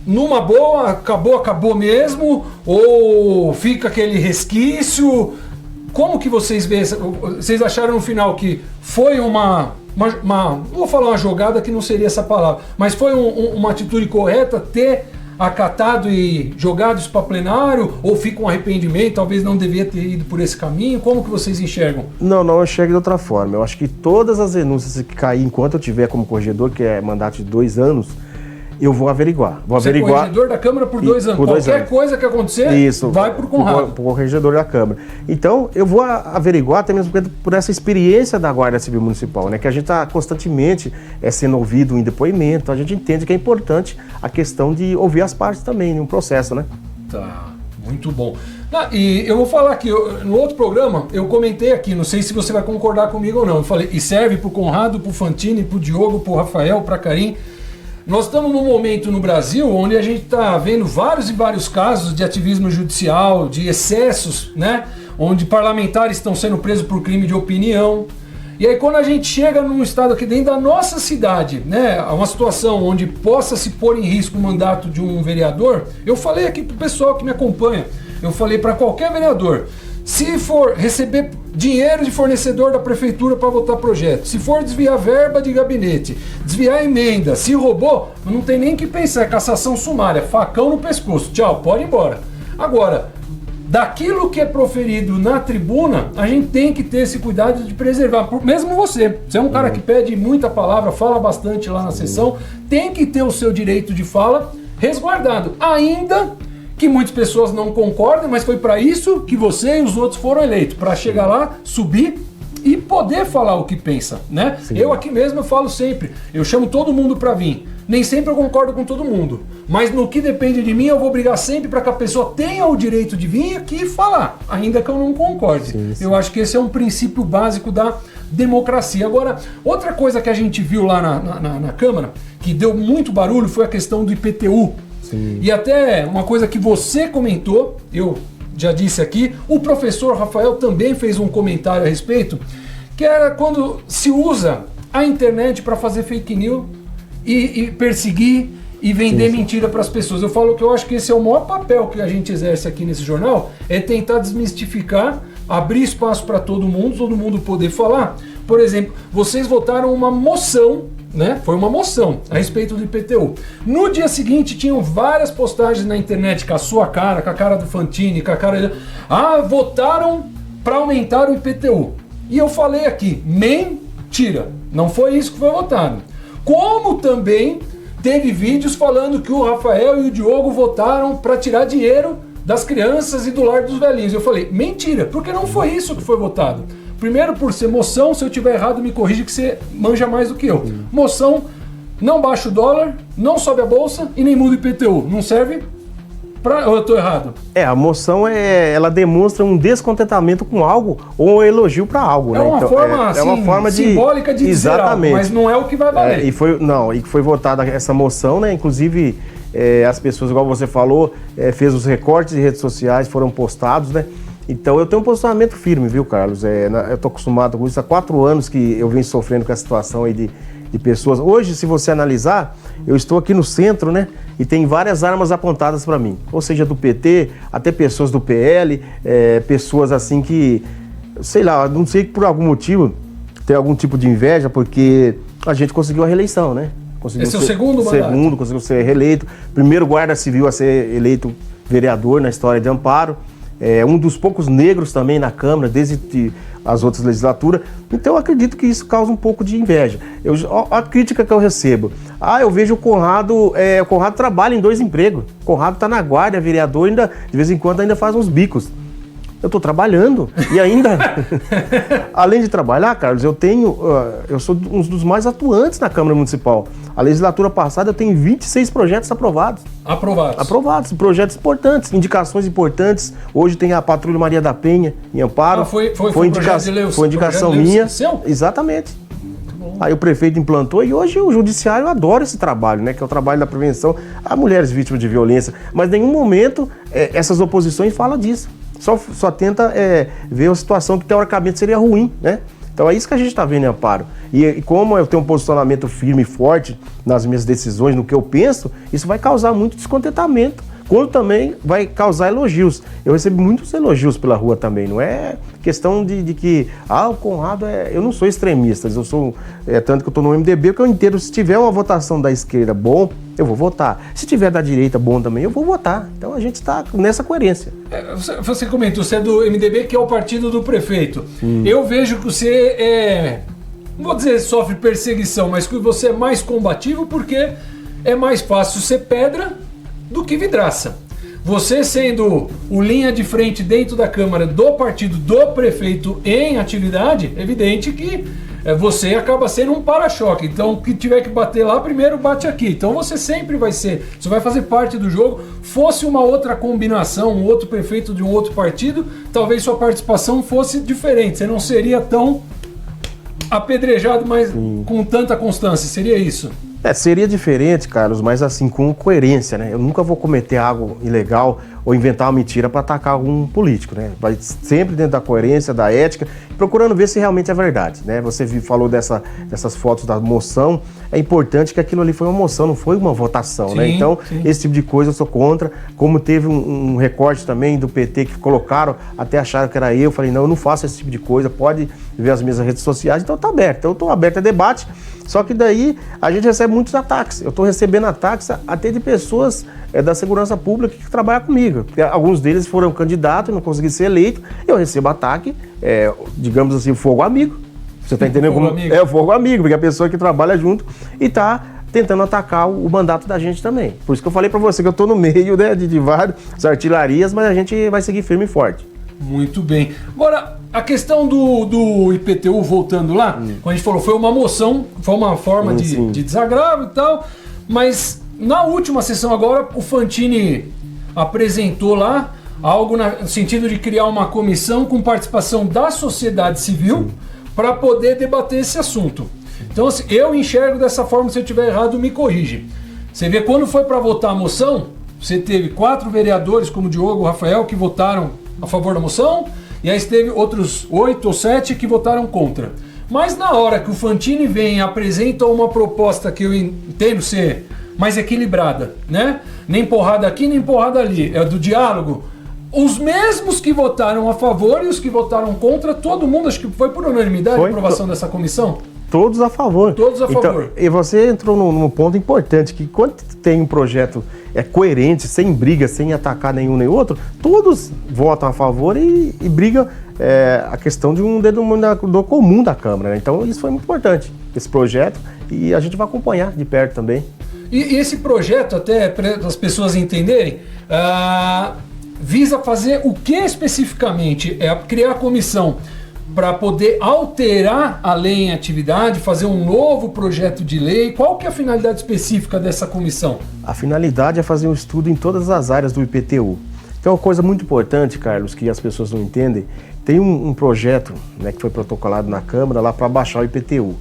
Numa boa, acabou mesmo? Ou fica aquele resquício? Como que vocês veem? Vocês acharam no final que foi não vou falar uma jogada que não seria essa palavra, mas foi uma atitude correta ter acatado e jogado isso para plenário, ou fica um arrependimento, talvez não devia ter ido por esse caminho? Como que vocês enxergam?
Não, eu enxergo de outra forma. Eu acho que todas as denúncias que cair enquanto eu tiver como corregedor, que é mandato de 2 anos, eu vou averiguar.
Você é corregedor da Câmara por 2 anos. Qualquer coisa que acontecer, vai pro Conrado.
Pro corregedor da Câmara. Então, eu vou averiguar, até mesmo por essa experiência da Guarda Civil Municipal, né? Que a gente está constantemente sendo ouvido em depoimento, a gente entende que é importante a questão de ouvir as partes também, em um processo, né?
Tá, muito bom. E eu vou falar aqui, no outro programa, eu comentei aqui, não sei se você vai concordar comigo ou não, eu falei, e serve pro Conrado, pro Fantini, pro Diogo, pro Rafael, pra Karim. Nós estamos num momento no Brasil onde a gente está vendo vários e vários casos de ativismo judicial, de excessos, né? Onde parlamentares estão sendo presos por crime de opinião. E aí quando a gente chega num estado aqui dentro da nossa cidade, né? Uma situação onde possa se pôr em risco o mandato de um vereador, eu falei aqui pro pessoal que me acompanha, eu falei para qualquer vereador, se for receber dinheiro de fornecedor da prefeitura para votar projeto, se for desviar verba de gabinete, desviar emenda, se roubou, não tem nem que pensar, é cassação sumária, facão no pescoço, tchau, pode ir embora. Agora, daquilo que é proferido na tribuna, a gente tem que ter esse cuidado de preservar, mesmo você é um cara que pede muita palavra, fala bastante lá na sessão, tem que ter o seu direito de fala resguardado, ainda que muitas pessoas não concordem, mas foi para isso que você e os outros foram eleitos, para chegar lá, subir e poder falar o que pensa, né? Sim. Eu aqui mesmo eu falo sempre, eu chamo todo mundo para vir. Nem sempre eu concordo com todo mundo, mas no que depende de mim eu vou brigar sempre para que a pessoa tenha o direito de vir aqui e falar, ainda que eu não concorde. Sim. Eu acho que esse é um princípio básico da democracia. Agora, outra coisa que a gente viu lá na Câmara, que deu muito barulho, foi a questão do IPTU. Sim. E até uma coisa que você comentou, eu já disse aqui, o professor Rafael também fez um comentário a respeito, que era quando se usa a internet para fazer fake news e perseguir e vender mentira para as pessoas. Eu falo que eu acho que esse é o maior papel que a gente exerce aqui nesse jornal, é tentar desmistificar, abrir espaço para todo mundo poder falar. Por exemplo, vocês votaram uma moção, né? Foi uma moção a respeito do IPTU. No dia seguinte tinham várias postagens na internet com a sua cara, com a cara do Fantini, com a cara... votaram para aumentar o IPTU. E eu falei aqui, mentira, não foi isso que foi votado. Como também teve vídeos falando que o Rafael e o Diogo votaram para tirar dinheiro das crianças e do lar dos velhinhos. Eu falei, mentira, porque não foi isso que foi votado. Primeiro, por ser moção, se eu tiver errado, me corrige que você manja mais do que eu. Moção, não baixa o dólar, não sobe a bolsa e nem muda o IPTU. Não serve pra... Ou eu tô errado?
A moção, ela demonstra um descontentamento com algo ou um elogio para algo,
né?
Uma
então, forma, assim, uma forma simbólica de dizer algo, mas não é o que vai valer.
E foi votada essa moção, né? Inclusive, as pessoas, igual você falou, fez os recortes de redes sociais, foram postados, né? Então eu tenho um posicionamento firme, viu, Carlos? Eu tô acostumado com isso, há 4 anos que eu venho sofrendo com essa situação aí de pessoas. Hoje, se você analisar, eu estou aqui no centro, né? E tem várias armas apontadas para mim. Ou seja, do PT, até pessoas do PL, pessoas assim que, sei lá, não sei que por algum motivo, tem algum tipo de inveja, porque a gente conseguiu a reeleição, né?
Esse é o segundo mandato?
Segundo, conseguiu ser reeleito. Primeiro guarda civil a ser eleito vereador na história de Amparo. Um dos poucos negros também na Câmara, desde as outras legislaturas. Então eu acredito que isso causa um pouco de inveja. A crítica que eu recebo. Eu vejo o Conrado trabalha em 2 empregos. O Conrado está na guarda, é vereador, ainda, de vez em quando ainda faz uns bicos. Eu estou trabalhando e ainda, além de trabalhar, Carlos, eu sou um dos mais atuantes na Câmara Municipal. A legislatura passada eu tenho 26 projetos aprovados. Aprovados, projetos importantes, indicações importantes. Hoje tem a Patrulha Maria da Penha, em Amparo.
Foi indicação
minha.
Seu?
Exatamente. Aí o prefeito implantou e hoje o judiciário adora esse trabalho, né? Que é o trabalho da prevenção a mulheres vítimas de violência. Mas em nenhum momento essas oposições falam disso. Só tenta ver uma situação que teoricamente seria ruim, né? Então é isso que a gente está vendo em Amparo. E como eu tenho um posicionamento firme e forte nas minhas decisões, no que eu penso, isso vai causar muito descontentamento, como também vai causar elogios. Eu recebi muitos elogios pela rua também, não é questão de que, o Conrado eu não sou extremista, eu sou, tanto que eu estou no MDB, que eu entendo, se tiver uma votação da esquerda bom, eu vou votar. Se tiver da direita bom também, eu vou votar. Então a gente está nessa coerência.
Você comentou, você é do MDB, que é o partido do prefeito. Eu vejo que você não vou dizer sofre perseguição, mas que você é mais combativo porque é mais fácil ser pedra do que vidraça. Você sendo o linha de frente dentro da Câmara do partido do prefeito em atividade, é evidente que você acaba sendo um para-choque. Então, o que tiver que bater lá, primeiro bate aqui. Então, você sempre vai ser, você vai fazer parte do jogo. Fosse uma outra combinação, um outro prefeito de um outro partido, talvez sua participação fosse diferente. Você não seria tão apedrejado, mas com tanta constância. Seria isso?
Seria diferente, Carlos, mas assim, com coerência, né? Eu nunca vou cometer algo ilegal ou inventar uma mentira para atacar algum político, né? Vai sempre dentro da coerência, da ética, procurando ver se realmente é verdade, né? Você falou dessas fotos da moção, é importante que aquilo ali foi uma moção, não foi uma votação, sim, né? Então, esse tipo de coisa eu sou contra, como teve um recorte também do PT que colocaram, até acharam que era eu falei, não, eu não faço esse tipo de coisa, pode ver as minhas redes sociais, então tá aberto, então eu tô aberto a debate, só que daí a gente recebe muitos ataques, eu tô recebendo ataques até de pessoas da segurança pública que trabalham comigo, porque alguns deles foram candidatos e não conseguiram ser eleitos, eu recebo ataque, digamos assim, fogo amigo. Você tá entendendo como? É o fogo amigo, porque é a pessoa que trabalha junto e tá tentando atacar o mandato da gente também. Por isso que eu falei para você que eu tô no meio, né, de várias artilharias, mas a gente vai seguir firme e forte.
Muito bem. Agora, a questão do IPTU, voltando lá, quando a gente falou, foi uma moção, foi uma forma de desagravo e tal, mas na última sessão agora, o Fantini apresentou lá algo no sentido de criar uma comissão com participação da sociedade civil para poder debater esse assunto. Então, assim, eu enxergo dessa forma, se eu estiver errado, me corrige. Você vê, quando foi para votar a moção, você teve 4 vereadores, como o Diogo, o Rafael, que votaram a favor da moção, e aí teve outros 8 ou 7 que votaram contra. Mas na hora que o Fantini vem e apresenta uma proposta que eu entendo ser mais equilibrada, né? Nem porrada aqui, nem porrada ali, é do diálogo. Os mesmos que votaram a favor e os que votaram contra, todo mundo, acho que foi por unanimidade a aprovação dessa comissão?
Todos a favor.
Todos a favor.
Então, e você entrou num ponto importante, que quando tem um projeto coerente, sem briga, sem atacar nenhum nem outro, todos votam a favor e brigam a questão de um denominador comum da Câmara, né? Então isso foi muito importante, esse projeto, e a gente vai acompanhar de perto também.
E esse projeto, até para as pessoas entenderem, visa fazer o que especificamente? É criar a comissão para poder alterar a lei em atividade, fazer um novo projeto de lei? Qual que é a finalidade específica dessa comissão? A
finalidade é fazer um estudo em todas as áreas do IPTU. Então, uma coisa muito importante, Carlos, que as pessoas não entendem, tem um projeto, né, que foi protocolado na Câmara lá para baixar o IPTU.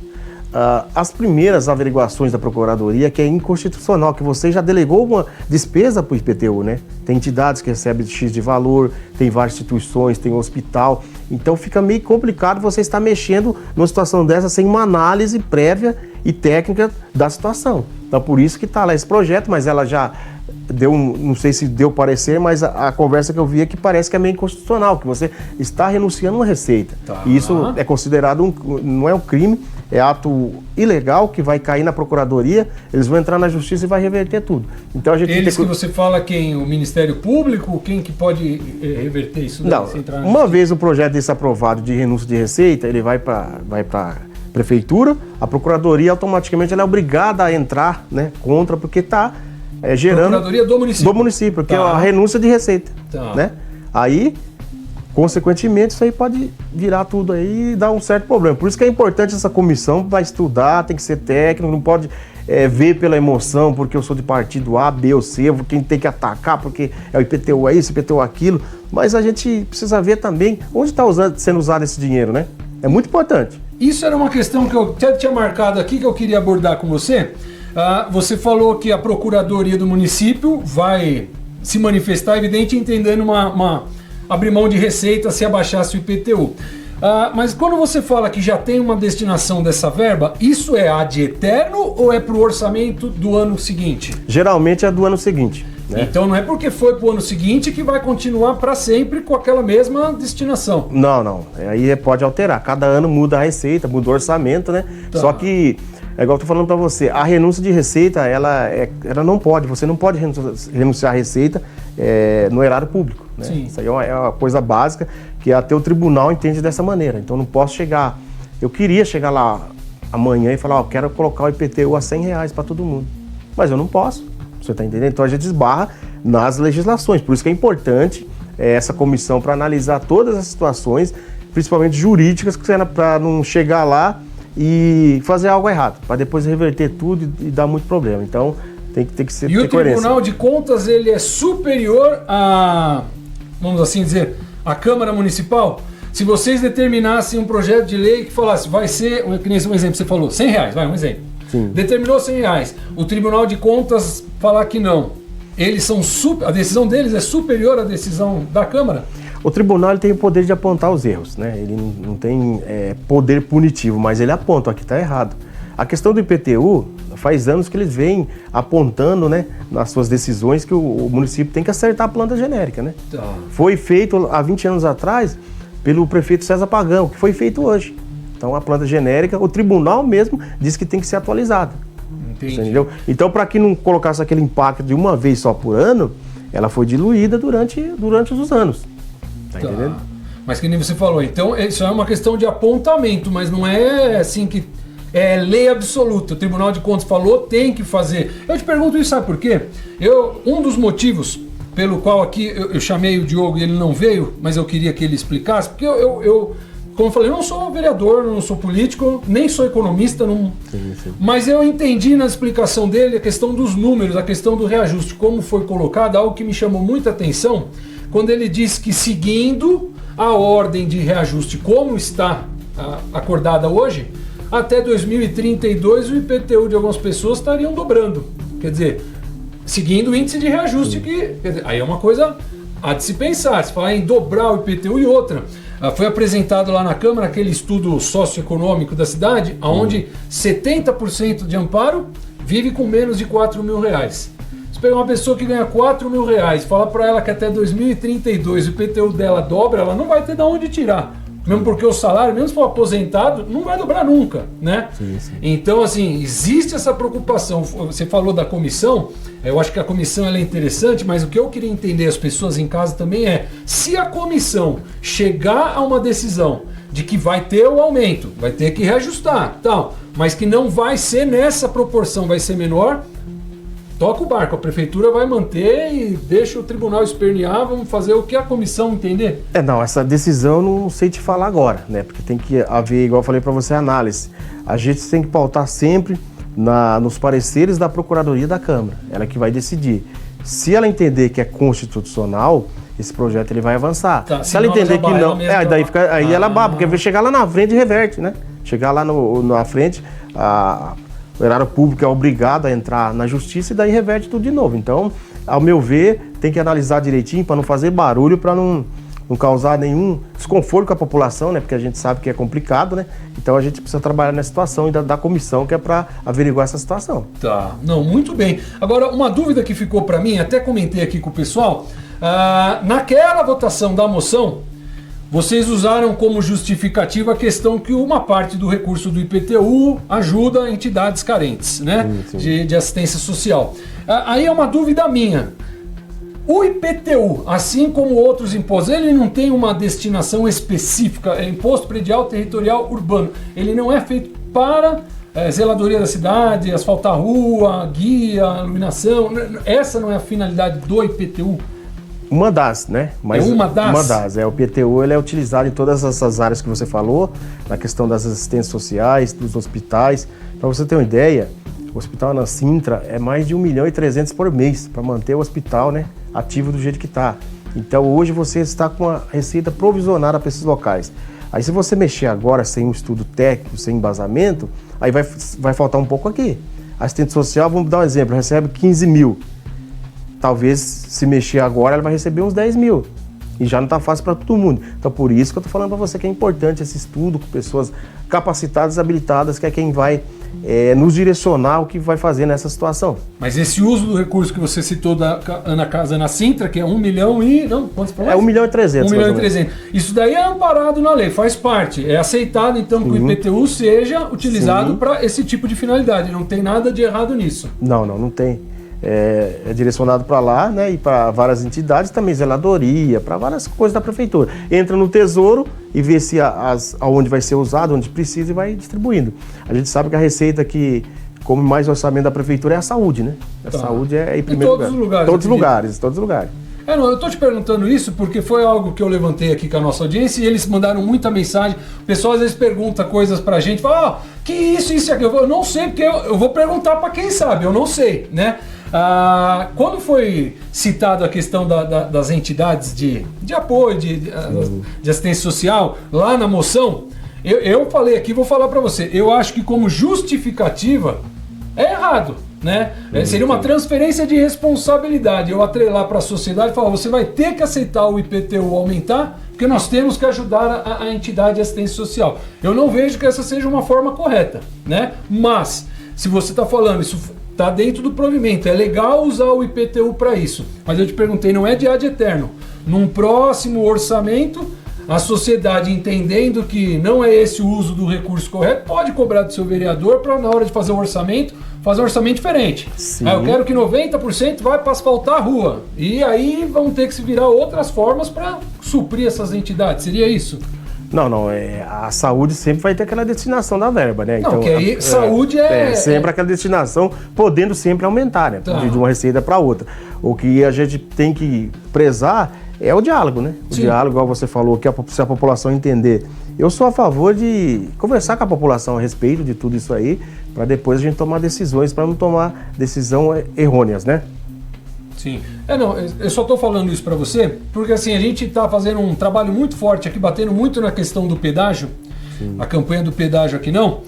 As primeiras averiguações da Procuradoria que é inconstitucional, que você já delegou uma despesa para o IPTU, né? Tem entidades que recebem X de valor, tem várias instituições, tem um hospital, então fica meio complicado você estar mexendo numa situação dessa sem uma análise prévia e técnica da situação. Então por isso que está lá esse projeto, mas ela já deu não sei se deu parecer, mas a conversa que eu vi é que parece que é meio inconstitucional, que você está renunciando a uma receita. Tá. E isso é considerado não é um crime, é ato ilegal que vai cair na Procuradoria, eles vão entrar na Justiça e vai reverter tudo. Então a gente
que você fala quem? O Ministério Público? Quem que pode reverter isso?
Não, uma vez o projeto desse aprovado de renúncia de receita, ele vai para Prefeitura, a Procuradoria automaticamente ela é obrigada a entrar, né, contra, porque está gerando...
Procuradoria do município.
Do município, porque é a renúncia de receita. Né? Aí, consequentemente, isso aí pode virar tudo aí e dar um certo problema. Por isso que é importante essa comissão para estudar, tem que ser técnico, não pode ver pela emoção, porque eu sou de partido A, B ou C, quem tem que atacar, porque é o IPTU é isso, IPTU é aquilo. Mas a gente precisa ver também onde está sendo usado esse dinheiro, né? É muito importante.
isso era uma questão que eu até tinha marcado aqui, que eu queria abordar com você. Você falou que a Procuradoria do município vai se manifestar, evidente, entendendo abrir mão de receita se abaixasse o IPTU. Mas quando você fala que já tem uma destinação dessa verba, isso é ad eterno ou é para o orçamento do ano seguinte?
Geralmente é do ano seguinte. Né?
Então não é porque foi para o ano seguinte que vai continuar para sempre com aquela mesma destinação.
Não. Aí pode alterar. Cada ano muda a receita, muda o orçamento, né?
Tá.
Só que, é igual eu tô falando para você, a renúncia de receita, ela não pode, você não pode renunciar à receita no erário público. Né?
Sim.
Isso aí é uma coisa básica que até o tribunal entende dessa maneira. Então não posso chegar, eu queria chegar lá amanhã e falar, quero colocar o IPTU a R$100 para todo mundo. Mas eu não posso. Você está entendendo? Então a gente esbarra nas legislações. Por isso que é importante essa comissão para analisar todas as situações, principalmente jurídicas, para não chegar lá e fazer algo errado, para depois reverter tudo e dar muito problema. Então tem que ser
coerência. E o
coerência.
Tribunal de Contas, ele é superior a, vamos assim dizer, a Câmara Municipal? Se vocês determinassem um projeto de lei que falasse, vai ser, que nem um exemplo que você falou, R$100, vai, um exemplo.
Sim.
Determinou R$100. O Tribunal de Contas falar que não. Eles são a decisão deles é superior à decisão da Câmara?
O tribunal ele tem o poder de apontar os erros, né? Ele não tem poder punitivo, mas ele aponta, aqui está errado. A questão do IPTU, faz anos que eles vêm apontando, né, nas suas decisões que o município tem que acertar a planta genérica, né?
Tá.
Foi feito há 20 anos atrás pelo prefeito César Pagão, que foi feito hoje. Então a planta genérica, o tribunal mesmo diz que tem que ser atualizada.
Entendi.
Entendeu? Então, para que não colocasse aquele impacto de uma vez só por ano, ela foi diluída durante os anos. Tá entendendo?
Mas que nem você falou, então isso é uma questão de apontamento, mas não é assim que é lei absoluta. O Tribunal de Contas falou, tem que fazer. Eu te pergunto isso, sabe por quê? Um dos motivos pelo qual aqui eu chamei o Diogo e ele não veio, mas eu queria que ele explicasse, porque como eu falei, eu não sou vereador, não sou político, nem sou economista,
Sim.
Mas eu entendi na explicação dele a questão dos números, a questão do reajuste, como foi colocado, algo que me chamou muita atenção, quando ele disse que seguindo a ordem de reajuste como está acordada hoje, até 2032 o IPTU de algumas pessoas estariam dobrando. Quer dizer, seguindo o índice de reajuste, quer dizer, aí é uma coisa a de se pensar, se falar em dobrar o IPTU e outra. Foi apresentado lá na Câmara aquele estudo socioeconômico da cidade, onde 70% de amparo vive com menos de R$4.000. Se pegar uma pessoa que ganha R$4.000 e falar para ela que até 2032 o IPTU dela dobra, ela não vai ter de onde tirar. Mesmo porque o salário, mesmo se for aposentado, não vai dobrar nunca, né?
Sim.
Então, assim, existe essa preocupação. Você falou da comissão, eu acho que a comissão ela é interessante, mas o que eu queria entender as pessoas em casa também é, se a comissão chegar a uma decisão de que vai ter o aumento, vai ter que reajustar, tal, mas que não vai ser nessa proporção, vai ser menor, toca o barco, a prefeitura vai manter e deixa o tribunal espernear, vamos fazer o que a comissão entender.
Essa decisão eu não sei te falar agora, né? Porque tem que haver, igual eu falei para você, análise. A gente tem que pautar sempre nos pareceres da Procuradoria da Câmara. Ela que vai decidir. Se ela entender que é constitucional, esse projeto ele vai avançar.
Tá,
se ela entender que não, aí ela baba, porque vai chegar lá na frente e reverte, né? Chegar lá na frente, o erário público é obrigado a entrar na justiça e daí reverte tudo de novo. Então, ao meu ver, tem que analisar direitinho para não fazer barulho, para não causar nenhum desconforto com a população, né? Porque a gente sabe que é complicado, né? Então a gente precisa trabalhar nessa situação e da comissão que é para averiguar essa situação.
Tá, não, muito bem. Agora, uma dúvida que ficou para mim, até comentei aqui com o pessoal, naquela votação da moção, vocês usaram como justificativa a questão que uma parte do recurso do IPTU ajuda entidades carentes, né?
Sim.
De assistência social. Aí é uma dúvida minha. O IPTU, assim como outros impostos, ele não tem uma destinação específica, é Imposto Predial Territorial Urbano. Ele não é feito para zeladoria da cidade, asfaltar rua, guia, iluminação. Essa não é a finalidade do IPTU?
Uma das, né? Mas
uma das?
Uma das. O IPTU ele é utilizado em todas essas áreas que você falou, na questão das assistências sociais, dos hospitais. Para você ter uma ideia, o hospital na Sintra é mais de 1.300.000 por mês para manter o hospital, né, ativo do jeito que está. Então hoje você está com a receita provisionada para esses locais. Aí se você mexer agora sem um estudo técnico, sem embasamento, aí vai faltar um pouco aqui. Assistente social, vamos dar um exemplo, recebe 15 mil. Talvez se mexer agora, ela vai receber uns 10 mil. E já não está fácil para todo mundo. Então por isso que eu estou falando para você que é importante esse estudo com pessoas capacitadas, habilitadas, que é quem vai nos direcionar o que vai fazer nessa situação.
Mas esse uso do recurso que você citou da Ana Sintra, que é 1 milhão e... Não, quantos por mais?
1 milhão e 300.
1 milhão e 300. Isso daí é amparado na lei, faz parte. É aceitado, então, que o IPTU seja utilizado para esse tipo de finalidade. Não tem nada de errado nisso.
Não tem. É direcionado para lá, né, e para várias entidades, também zeladoria, para várias coisas da prefeitura. Entra no Tesouro e vê se aonde vai ser usado, onde precisa, e vai distribuindo. A gente sabe que a receita que come mais orçamento da prefeitura é a saúde, né? A saúde é em primeiro lugar. Todos os lugares.
Não, eu tô te perguntando isso porque foi algo que eu levantei aqui com a nossa audiência e eles mandaram muita mensagem. O pessoal às vezes pergunta coisas pra gente, fala, que isso e aquilo. Eu não sei, porque eu vou perguntar pra quem sabe, eu não sei, né? Quando foi citada a questão das entidades de apoio, de assistência social, lá na moção, eu falei aqui, vou falar pra você, eu acho que como justificativa é errado. Né? Seria uma transferência de responsabilidade. Eu atrelar para a sociedade e falar, você vai ter que aceitar o IPTU aumentar, porque nós temos que ajudar a entidade de assistência social. Eu não vejo que essa seja uma forma correta, né? Mas, se você está falando, isso está dentro do provimento, é legal usar o IPTU para isso. Mas eu te perguntei, não é de ad eterno. Num próximo orçamento, a sociedade, entendendo que não é esse o uso do recurso correto, pode cobrar do seu vereador para, na hora de fazer o orçamento, fazer um orçamento diferente. Eu quero que 90% vai para asfaltar a rua. E aí vão ter que se virar outras formas para suprir essas entidades. Seria isso?
Não. A saúde sempre vai ter aquela destinação da verba, né?
Não, então, que aí saúde
sempre aquela destinação, podendo sempre aumentar, né? De uma receita para outra. O que a gente tem que prezar é o diálogo, né? O diálogo, igual você falou, que se a população entender. Eu sou a favor de conversar com a população a respeito de tudo isso aí, para depois a gente tomar decisões, para não tomar decisões errôneas, né?
Sim. Eu só estou falando isso para você, porque assim, a gente está fazendo um trabalho muito forte aqui, batendo muito na questão do pedágio, a campanha do pedágio aqui não,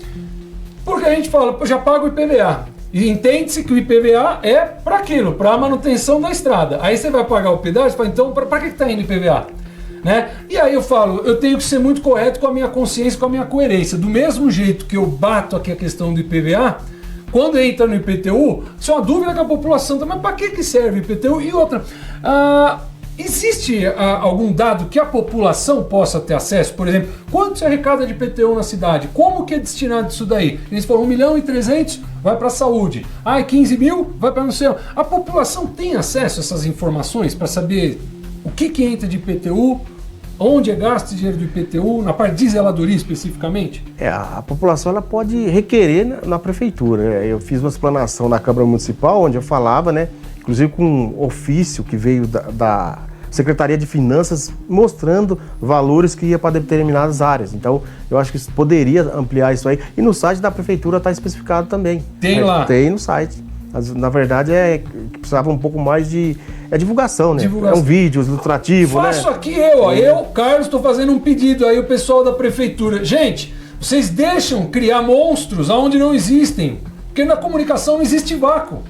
porque a gente fala, já paga o IPVA. E entende-se que o IPVA é para aquilo, para a manutenção da estrada. Aí você vai pagar o pedágio e fala, então, para que está indo IPVA? Né? E aí eu falo, eu tenho que ser muito correto com a minha consciência, com a minha coerência. Do mesmo jeito que eu bato aqui a questão do IPVA, quando entra no IPTU, isso é uma dúvida que a população tem, mas para que serve o IPTU? E outra, existe algum dado que a população possa ter acesso? Por exemplo, quanto se arrecada de IPTU na cidade? Como que é destinado isso daí? Eles falam 1 milhão e 300 vai para a saúde. 15 mil vai para não sei. A população tem acesso a essas informações para saber o que entra de IPTU, onde é gasto o dinheiro do IPTU, na parte de zeladoria especificamente?
A população ela pode requerer na prefeitura. Né? Eu fiz uma explanação na Câmara Municipal, onde eu falava, né, inclusive com um ofício que veio da Secretaria de Finanças, mostrando valores que ia para determinadas áreas. Então, eu acho que isso poderia ampliar isso aí. E no site da prefeitura está especificado também.
Tem lá?
Tem no site. Na verdade, que precisava um pouco mais de divulgação, né? É um vídeo ilustrativo,
Faço
né?
aqui eu, Carlos, estou fazendo um pedido aí, o pessoal da prefeitura. Gente, vocês deixam criar monstros onde não existem, porque na comunicação não existe vácuo.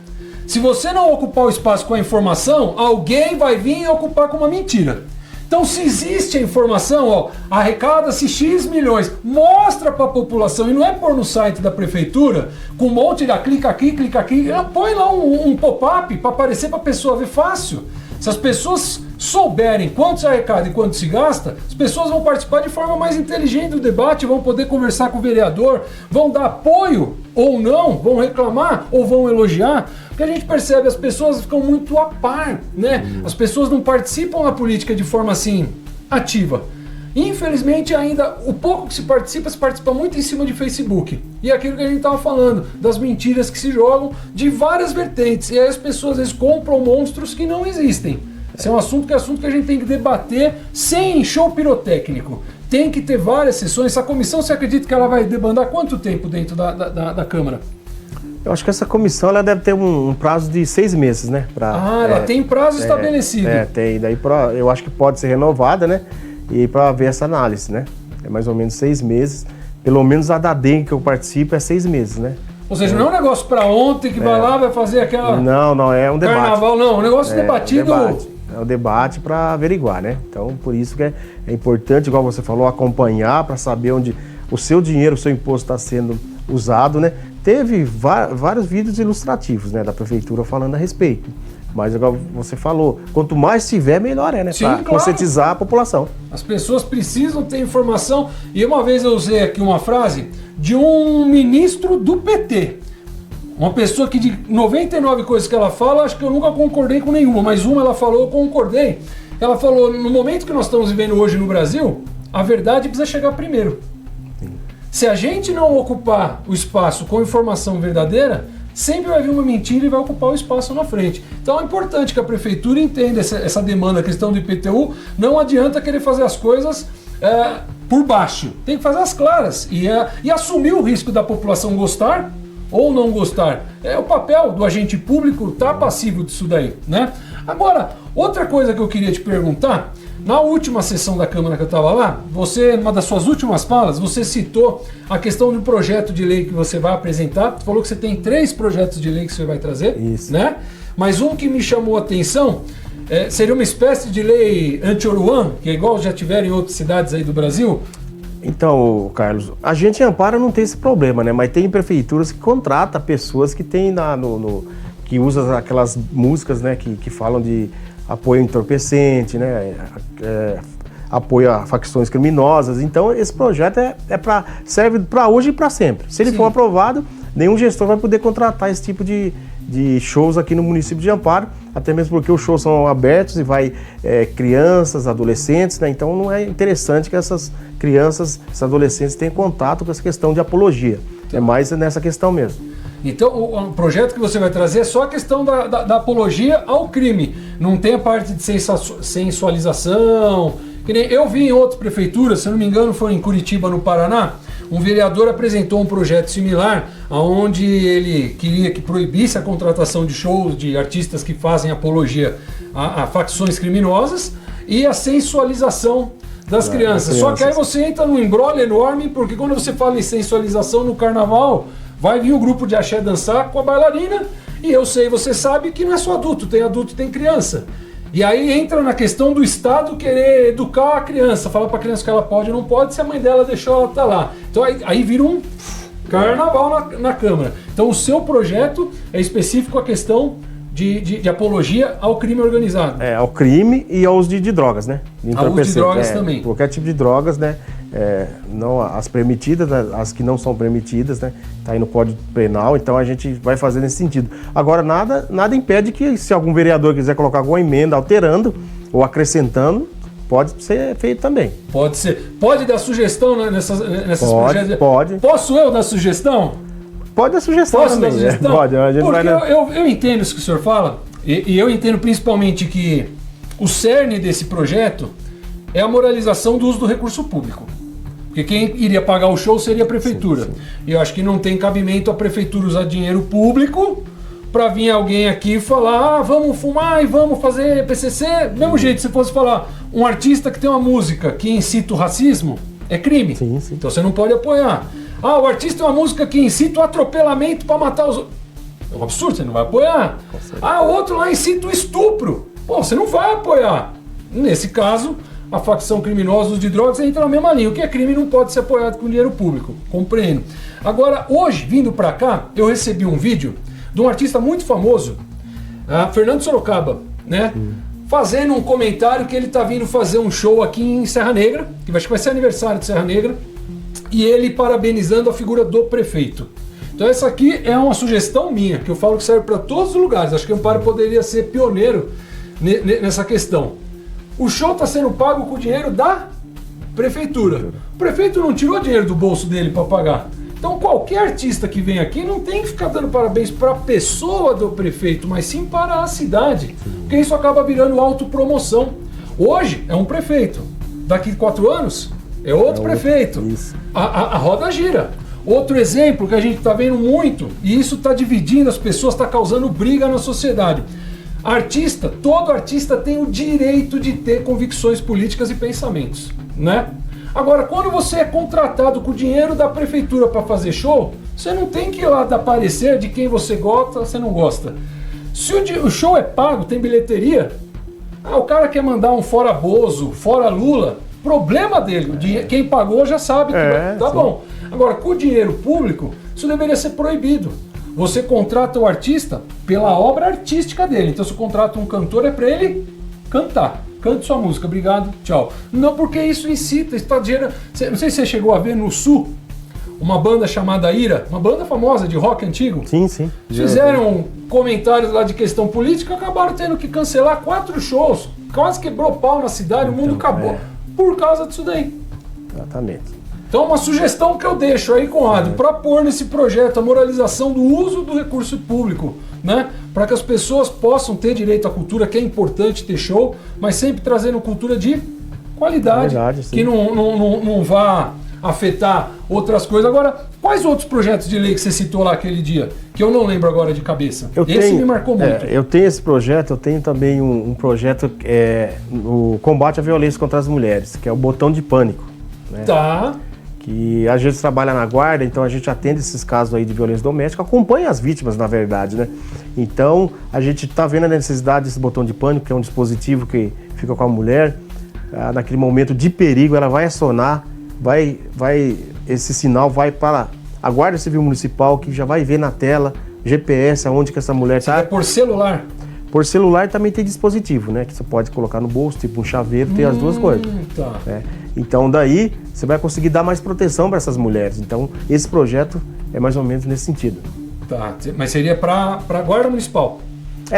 Se você não ocupar o espaço com a informação, alguém vai vir e ocupar com uma mentira. Então, se existe a informação, arrecada-se X milhões, mostra para a população, e não é pôr no site da prefeitura, com um monte de clica aqui, põe lá um pop-up para aparecer para a pessoa ver fácil. Se as pessoas souberem quanto se arrecada e quanto se gasta, as pessoas vão participar de forma mais inteligente do debate, vão poder conversar com o vereador, vão dar apoio ou não, vão reclamar ou vão elogiar, porque a gente percebe, as pessoas ficam muito a par, né? As pessoas não participam da política de forma assim, ativa. Infelizmente ainda, o pouco que se participa muito em cima de Facebook. E aquilo que a gente estava falando, das mentiras que se jogam de várias vertentes. E aí as pessoas às vezes compram monstros que não existem. Esse é um assunto que a gente tem que debater sem show pirotécnico. Tem que ter várias sessões. Essa comissão, você acredita que ela vai debandar quanto tempo dentro da Câmara?
Eu acho que essa comissão ela deve ter um prazo de 6 meses, né?
Ela tem prazo estabelecido.
Tem. Daí eu acho que pode ser renovada, né? E para ver essa análise, né? É mais ou menos 6 meses. Pelo menos a da dengue que eu participo é 6 meses, né?
Ou seja, não é um negócio para ontem que vai lá, vai fazer aquela...
Não, é um debate.
Carnaval, não, um negócio debatido...
É um debate para averiguar, né? Então, por isso que é importante, igual você falou, acompanhar para saber onde o seu dinheiro, o seu imposto está sendo usado, né? Teve vários vídeos ilustrativos, né, da prefeitura falando a respeito. Mas, igual você falou, quanto mais tiver, melhor né? Para conscientizar a população.
As pessoas precisam ter informação. E uma vez eu usei aqui uma frase de um ministro do PT. Uma pessoa que de 99 coisas que ela fala, acho que eu nunca concordei com nenhuma, mas uma ela falou, eu concordei. Ela falou, no momento que nós estamos vivendo hoje no Brasil, a verdade precisa chegar primeiro. Se a gente não ocupar o espaço com informação verdadeira, sempre vai vir uma mentira e vai ocupar o espaço na frente. Então é importante que a prefeitura entenda essa demanda, a questão do IPTU. Não adianta querer fazer as coisas por baixo. Tem que fazer as claras e assumir o risco da população gostar ou não gostar. É o papel do agente público estar passivo disso daí, né? Agora, outra coisa que eu queria te perguntar, na última sessão da Câmara que eu estava lá, você, numa das suas últimas falas, você citou a questão do projeto de lei que você vai apresentar. Você falou que você tem 3 projetos de lei que você vai trazer, né? Mas um que me chamou a atenção seria uma espécie de lei anti-Oruan, que é igual já tiveram em outras cidades aí do Brasil.
Então, Carlos, a gente em Amparo não tem esse problema, né? Mas tem prefeituras que contratam pessoas que tem que usam aquelas músicas, né? Que falam de apoio a entorpecente, né? Apoio a facções criminosas. Então, esse projeto serve para hoje e para sempre. Se ele for aprovado, nenhum gestor vai poder contratar esse tipo de shows aqui no município de Amparo, até mesmo porque os shows são abertos e vai crianças, adolescentes, né? Então não é interessante que essas crianças, esses adolescentes tenham contato com essa questão de apologia. É mais nessa questão mesmo.
Então o projeto que você vai trazer é só a questão da apologia ao crime. Não tem a parte de sensualização. Que nem eu vi em outras prefeituras, se não me engano foi em Curitiba, no Paraná, um vereador apresentou um projeto similar, onde ele queria que proibisse a contratação de shows de artistas que fazem apologia a facções criminosas e a sensualização das crianças. Só que aí você entra num imbróglio enorme, porque quando você fala em sensualização no carnaval, vai vir um grupo de axé dançar com a bailarina, e eu sei, você sabe que não é só adulto e tem criança. E aí entra na questão do Estado querer educar a criança, falar para a criança que ela pode ou não pode, se a mãe dela deixou ela estar lá. Então aí vira um carnaval na Câmara. Então o seu projeto é específico à questão de apologia ao crime organizado.
Ao crime e ao uso de drogas, né?
Ao uso de drogas também.
Qualquer tipo de drogas, né? Não as permitidas, né? As que não são permitidas, né? Tá aí no Código Penal, então a gente vai fazer nesse sentido. Agora, nada impede que, se algum vereador quiser colocar alguma emenda alterando ou acrescentando, pode ser feito também.
Pode ser. Pode dar sugestão, né, nessas projetos?
Pode.
Posso eu dar sugestão?
Pode dar sugestão.
Posso dar sugestão?
Pode. A gente
porque
vai...
eu entendo isso que o senhor fala, e eu entendo principalmente que o cerne desse projeto é a moralização do uso do recurso público. Porque quem iria pagar o show seria a prefeitura. Sim. E eu acho que não tem cabimento a prefeitura usar dinheiro público para vir alguém aqui e falar, vamos fumar e vamos fazer PCC. Do mesmo jeito, se fosse falar, um artista que tem uma música que incita o racismo, é crime.
Sim.
Então você não pode apoiar. O artista tem uma música que incita o atropelamento para matar os outros. É um absurdo, você não vai apoiar. O outro lá incita o estupro. Você não vai apoiar. Nesse caso, a facção criminosa, uso de drogas, entra na mesma linha. O que é crime não pode ser apoiado com dinheiro público. Compreendo. Agora, hoje, vindo para cá, eu recebi um vídeo de um artista muito famoso, Fernando Sorocaba, né? Fazendo um comentário que ele tá vindo fazer um show aqui em Serra Negra, que acho que vai ser aniversário de Serra Negra, e ele parabenizando a figura do prefeito. Então essa aqui é uma sugestão minha, que eu falo que serve para todos os lugares. Acho que o Amparo poderia ser pioneiro nessa questão. O show está sendo pago com o dinheiro da prefeitura. O prefeito não tirou dinheiro do bolso dele para pagar. Então qualquer artista que vem aqui não tem que ficar dando parabéns para a pessoa do prefeito, mas sim para a cidade. Porque isso acaba virando autopromoção. Hoje é um prefeito. Daqui 4 anos é outro prefeito.
Isso.
A roda gira. Outro exemplo que a gente está vendo muito, e isso está dividindo as pessoas, está causando briga na sociedade. Todo artista tem o direito de ter convicções políticas e pensamentos, né? Agora, quando você é contratado com o dinheiro da prefeitura para fazer show, você não tem que ir lá dar parecer de quem você gosta ou você não gosta. Se o show é pago, tem bilheteria, o cara quer mandar um fora Bozo, fora Lula, problema dele. Quem pagou já sabe que tá bom. Agora, com o dinheiro público, isso deveria ser proibido. Você contrata o artista pela obra artística dele. Então, se contrata um cantor, é para ele cantar. Cante sua música, obrigado, tchau. Não, porque isso incita, está gerando... Não sei se você chegou a ver no Sul, uma banda chamada Ira, uma banda famosa de rock antigo.
Sim, sim.
Fizeram comentários lá de questão política, acabaram tendo que cancelar 4 shows. Quase quebrou pau na cidade, o mundo acabou. Por causa disso daí.
Exatamente.
Então, uma sugestão que eu deixo aí, Conrado, para pôr nesse projeto a moralização do uso do recurso público, né? Para que as pessoas possam ter direito à cultura, que é importante ter show, mas sempre trazendo cultura de qualidade, que não vá afetar outras coisas. Agora, quais outros projetos de lei que você citou lá aquele dia, que eu não lembro agora de cabeça? Esse me marcou muito.
Eu tenho esse projeto, eu tenho também um projeto, o combate à violência contra as mulheres, que é o Botão de Pânico. Né?
Tá.
Que a gente trabalha na guarda, então a gente atende esses casos aí de violência doméstica, acompanha as vítimas, na verdade, né? Então, a gente está vendo a necessidade desse botão de pânico, que é um dispositivo que fica com a mulher, naquele momento de perigo, ela vai acionar, esse sinal vai para a Guarda Civil Municipal, que já vai ver na tela, GPS, aonde que essa mulher está.
É por celular?
Por celular também tem dispositivo, né? Que você pode colocar no bolso, tipo um chaveiro, tem as duas coisas.
Tá.
Então daí você vai conseguir dar mais proteção para essas mulheres. Então esse projeto é mais ou menos nesse sentido.
Tá, mas seria para a Guarda Municipal?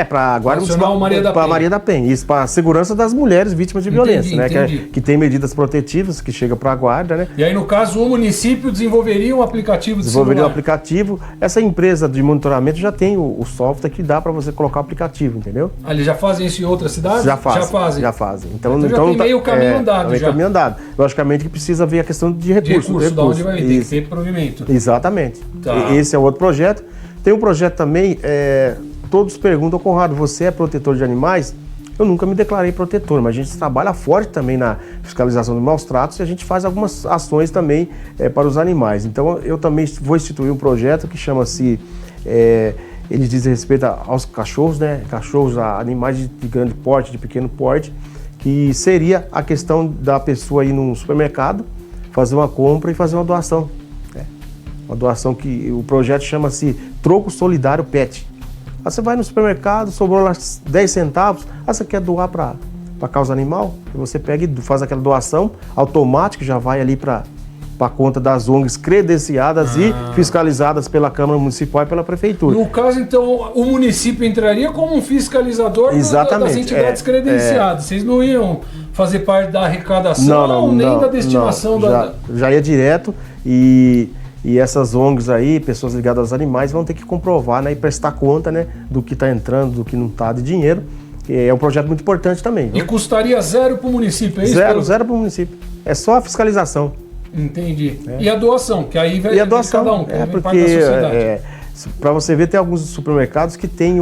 Para a Guarda Municipal,
para
Maria da Penha. Isso, para a segurança das mulheres vítimas de violência, né? Que tem medidas protetivas que chega para a guarda, né?
E aí, no caso, o município desenvolveria um aplicativo de
Desenvolveria
celular.
um aplicativo. Essa empresa de monitoramento já tem o software que dá para você colocar o aplicativo, entendeu?
Eles já fazem isso em outras cidades?
Já fazem.
Então já tem meio caminho andado.
Meio caminho andado. Logicamente que precisa ver a questão de recurso.
Da onde vai vir, tem que ter provimento.
Exatamente.
Tá.
Esse é outro projeto. Tem um projeto também, todos perguntam, Conrado, você é protetor de animais? Eu nunca me declarei protetor, mas a gente trabalha forte também na fiscalização de maus tratos e a gente faz algumas ações também para os animais. Então eu também vou instituir um projeto que chama-se, ele diz respeito aos cachorros, né? Cachorros, animais de grande porte, de pequeno porte, que seria a questão da pessoa ir num supermercado, fazer uma compra e fazer uma doação. Uma doação que o projeto chama-se Troco Solidário Pet. Aí você vai no supermercado, sobrou lá 10 centavos, você quer doar para causa animal? Você pega e faz aquela doação automática, já vai ali para a conta das ONGs credenciadas e fiscalizadas pela Câmara Municipal e pela Prefeitura.
No caso, então, o município entraria como um fiscalizador das entidades credenciadas. Vocês não iam fazer parte da arrecadação nem da destinação
já ia direto e essas ONGs aí, pessoas ligadas aos animais, vão ter que comprovar, né, e prestar conta, né, do que está entrando, do que não está de dinheiro. É um projeto muito importante também.
E custaria zero para o município, é isso?
Zero para o município. É só a fiscalização.
Entendi. E a doação, que aí vai de cada um,
porque para você ver, tem alguns supermercados que tem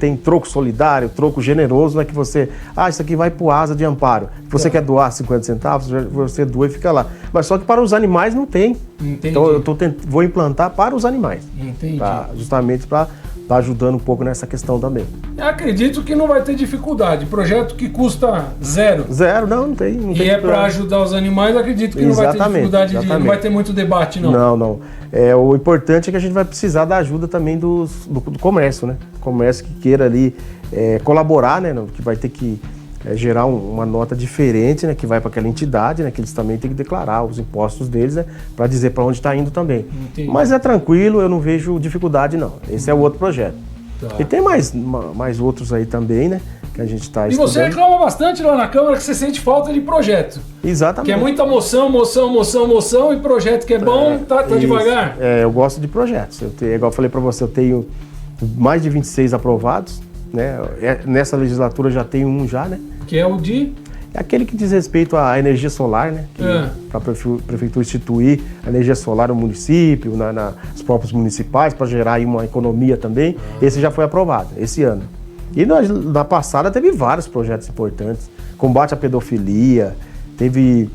tem troco solidário, troco generoso, né, que você, isso aqui vai pro Asa de Amparo. Você quer doar 50 centavos, você doa e fica lá. Mas só que para os animais não tem.
Entendi.
Então eu vou implantar para os animais.
Entendi.
Justamente para estar ajudando um pouco nessa questão também.
Eu acredito que não vai ter dificuldade. Projeto que custa zero.
Zero, não tem.
E é para ajudar os animais, acredito que não vai ter dificuldade, não vai ter muito debate, não.
Não. O importante é que a gente vai precisar da ajuda também do comércio, né? Comércio que queira ali colaborar, né? Que vai ter que gerar uma nota diferente, né? Que vai para aquela entidade, né? Que eles também têm que declarar os impostos deles, né? Para dizer para onde está indo também.
Entendi.
Mas é tranquilo, eu não vejo dificuldade, não. Esse é o outro projeto. Tá. E tem mais outros aí também, né? Que a gente está estudando.
E você reclama bastante lá na Câmara que você sente falta de projeto.
Exatamente.
Que é muita moção e projeto que é bom, tá devagar.
Eu gosto de projetos. Igual eu falei para você, eu tenho mais de 26 aprovados, né? Nessa legislatura já tenho um já, né?
Que é o de?
É aquele que diz respeito à energia solar, né? Para a prefeitura instituir a energia solar no município, nos próprios municipais, para gerar aí uma economia também. Esse já foi aprovado, esse ano. E na passada teve vários projetos importantes. Combate à pedofilia, teve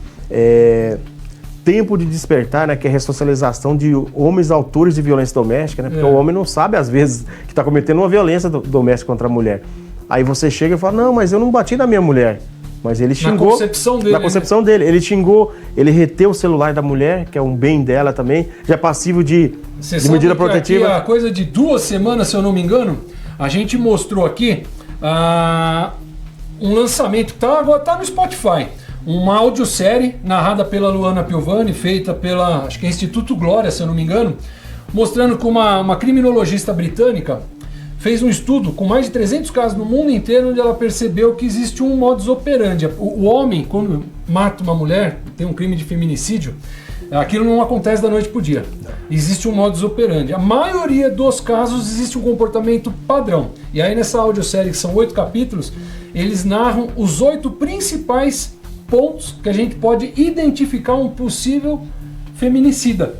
tempo de despertar, né, que é a ressocialização de homens autores de violência doméstica, né, porque o homem não sabe, às vezes, que está cometendo uma violência doméstica contra a mulher. Aí você chega e fala, não, mas eu não bati na minha mulher. Mas ele xingou...
Na concepção dele.
Na concepção dele. Ele xingou, ele reteu o celular da mulher, que é um bem dela também, já é passivo de medida protetiva.
Aqui, a coisa de 2 semanas, se eu não me engano, a gente mostrou aqui um lançamento que agora tá no Spotify. Uma audiosérie narrada pela Luana Piovani, feita pela, acho que é Instituto Glória, se eu não me engano, mostrando como uma criminologista britânica fez um estudo com mais de 300 casos no mundo inteiro, onde ela percebeu que existe um modus operandi. O homem, quando mata uma mulher, tem um crime de feminicídio, aquilo não acontece da noite pro dia. Existe um modus operandi. A maioria dos casos existe um comportamento padrão. E aí nessa audiosérie, que são 8 capítulos, eles narram os 8 principais pontos que a gente pode identificar um possível feminicida.